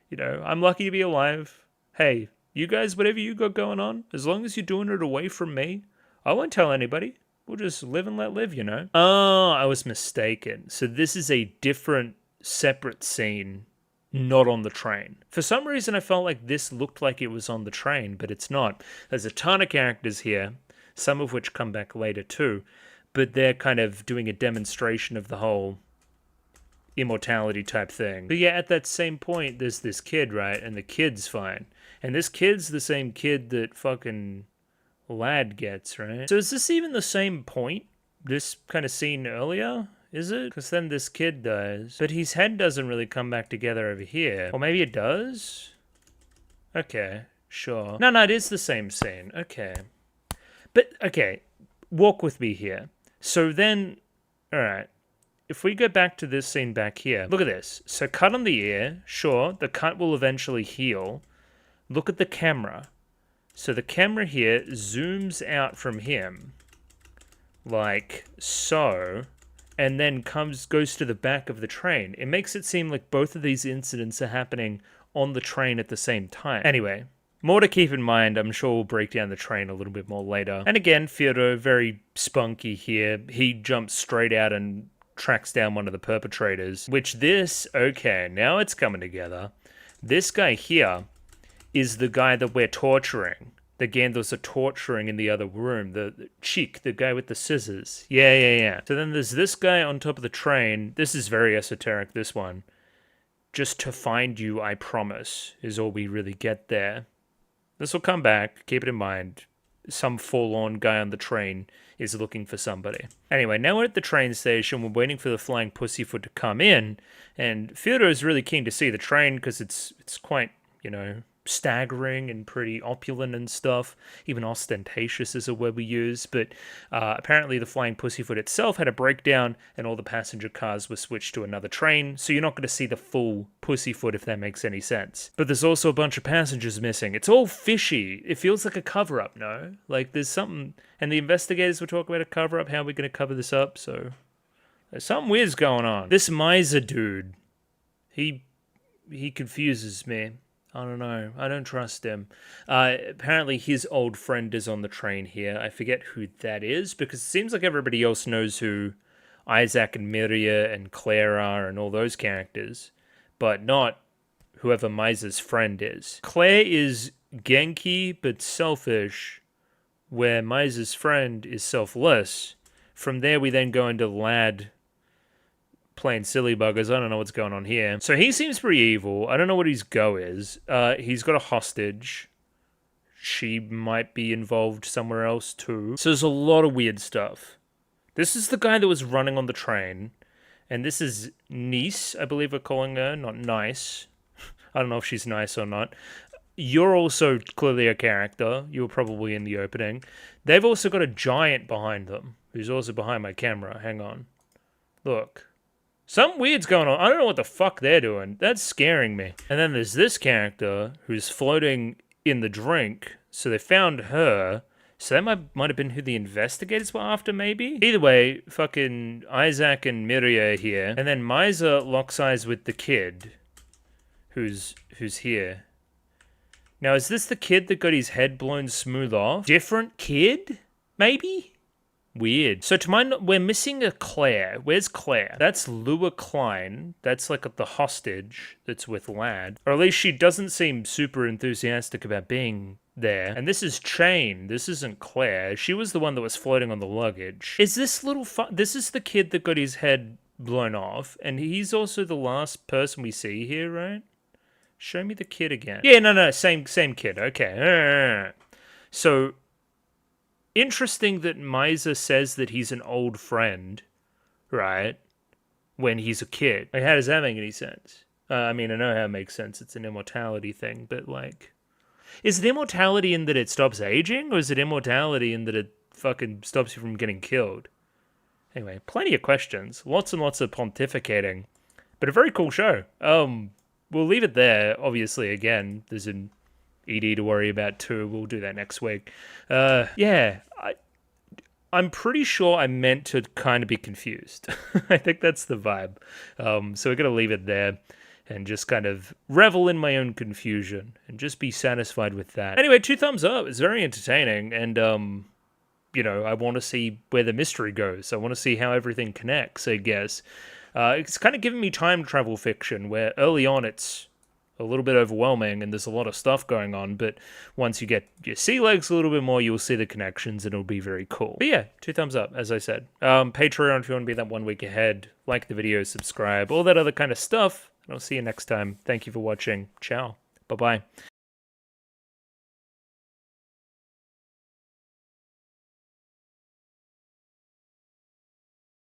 you know, I'm lucky to be alive. Hey, you guys, whatever you got going on, as long as you're doing it away from me, I won't tell anybody. We'll just live and let live, you know? Oh, I was mistaken. So this is a different, separate scene, not on the train. For some reason, I felt like this looked like it was on the train, but it's not. There's a ton of characters here, some of which come back later too, but they're kind of doing a demonstration of the whole immortality type thing. But yeah, at that same point, there's this kid, right? And the kid's fine. And this kid's the same kid that fucking Lad gets, right? So is this even the same point? This kind of scene earlier? Is it? Because then this kid dies. But his head doesn't really come back together over here. Or maybe it does? Okay, sure. No, it is the same scene. Okay. But, okay, walk with me here. So then, alright. If we go back to this scene back here, look at this. So cut on the ear, sure, the cut will eventually heal. Look at the camera. So the camera here zooms out from him, like so, and then goes to the back of the train. It makes it seem like both of these incidents are happening on the train at the same time. Anyway, more to keep in mind. I'm sure we'll break down the train a little bit more later. And again, Fyodor, very spunky here. He jumps straight out and tracks down one of the perpetrators, okay, now it's coming together. This guy here is the guy that we're torturing. The Gandals are torturing in the other room. The cheek, the guy with the scissors. Yeah. So then there's this guy on top of the train. This is very esoteric, this one. Just to find you, I promise, is all we really get there. This will come back. Keep it in mind. Some forlorn guy on the train is looking for somebody. Anyway, now we're at the train station. We're waiting for the Flying Pussyfoot to come in. And Fyodor is really keen to see the train because it's quite, you know, staggering and pretty opulent and stuff. Even ostentatious is a word we use. But apparently the Flying Pussyfoot itself had a breakdown and all the passenger cars were switched to another train. So you're not going to see the full Pussyfoot, if that makes any sense. But there's also a bunch of passengers missing. It's all fishy. It feels like a cover-up, no? Like there's something... And the investigators were talking about a cover-up. How are we going to cover this up? So there's something weird's going on. This miser dude, he confuses me. I don't know. I don't trust him. Apparently his old friend is on the train here. I forget who that is, because it seems like everybody else knows who Isaac and Mirya and Claire are and all those characters, but not whoever Miser's friend is. Claire is Genki but selfish, where Maisa's friend is selfless. From there, we then go into Lad playing silly buggers. I don't know what's going on here. So he seems pretty evil. I don't know what his go is. He's got a hostage. She might be involved somewhere else too. So there's a lot of weird stuff. This is the guy that was running on the train. And this is Nice, I believe we're calling her, not Nice. I don't know if she's nice or not. You're also clearly a character. You were probably in the opening. They've also got a giant behind them, who's also behind my camera. Hang on. Look. Something weird's going on. I don't know what the fuck they're doing. That's scaring me. And then there's this character who's floating in the drink. So they found her. So that might have been who the investigators were after, maybe? Either way, fucking Isaac and Miria are here. And then Maisa locks eyes with the kid who's here. Now, is this the kid that got his head blown smooth off? Different kid? Maybe? Weird. So to my we're missing a Claire. Where's Claire? That's Lua Klein. That's like the hostage that's with Lad. Or at least she doesn't seem super enthusiastic about being there. And this is Chain. This isn't Claire. She was the one that was floating on the luggage. Is this little this is the kid that got his head blown off. And he's also the last person we see here, right? Show me the kid again. Yeah, no, same kid. Okay. So interesting that Maisa says that he's an old friend, right? When he's a kid. Like, how does that make any sense? I mean, I know how it makes sense. It's an immortality thing, but like, is it immortality in that it stops aging, or is it immortality in that it fucking stops you from getting killed? Anyway, plenty of questions. Lots and lots of pontificating. But a very cool show. We'll leave it there. Obviously, again, there's an ED to worry about too. We'll do that next week. Yeah, I'm pretty sure I meant to kind of be confused. I think that's the vibe. So we're going to leave it there and just kind of revel in my own confusion and just be satisfied with that. Anyway, 2 thumbs up. It's very entertaining. And, you know, I want to see where the mystery goes. I want to see how everything connects, I guess. It's kind of giving me time travel fiction where early on it's a little bit overwhelming and there's a lot of stuff going on, but once you get your sea legs a little bit more, you'll see the connections and it'll be very cool. But yeah, 2 thumbs up, as I said. Patreon if you want to be that 1 week ahead. Like the video, subscribe, all that other kind of stuff. And I'll see you next time. Thank you for watching. Ciao. Bye-bye.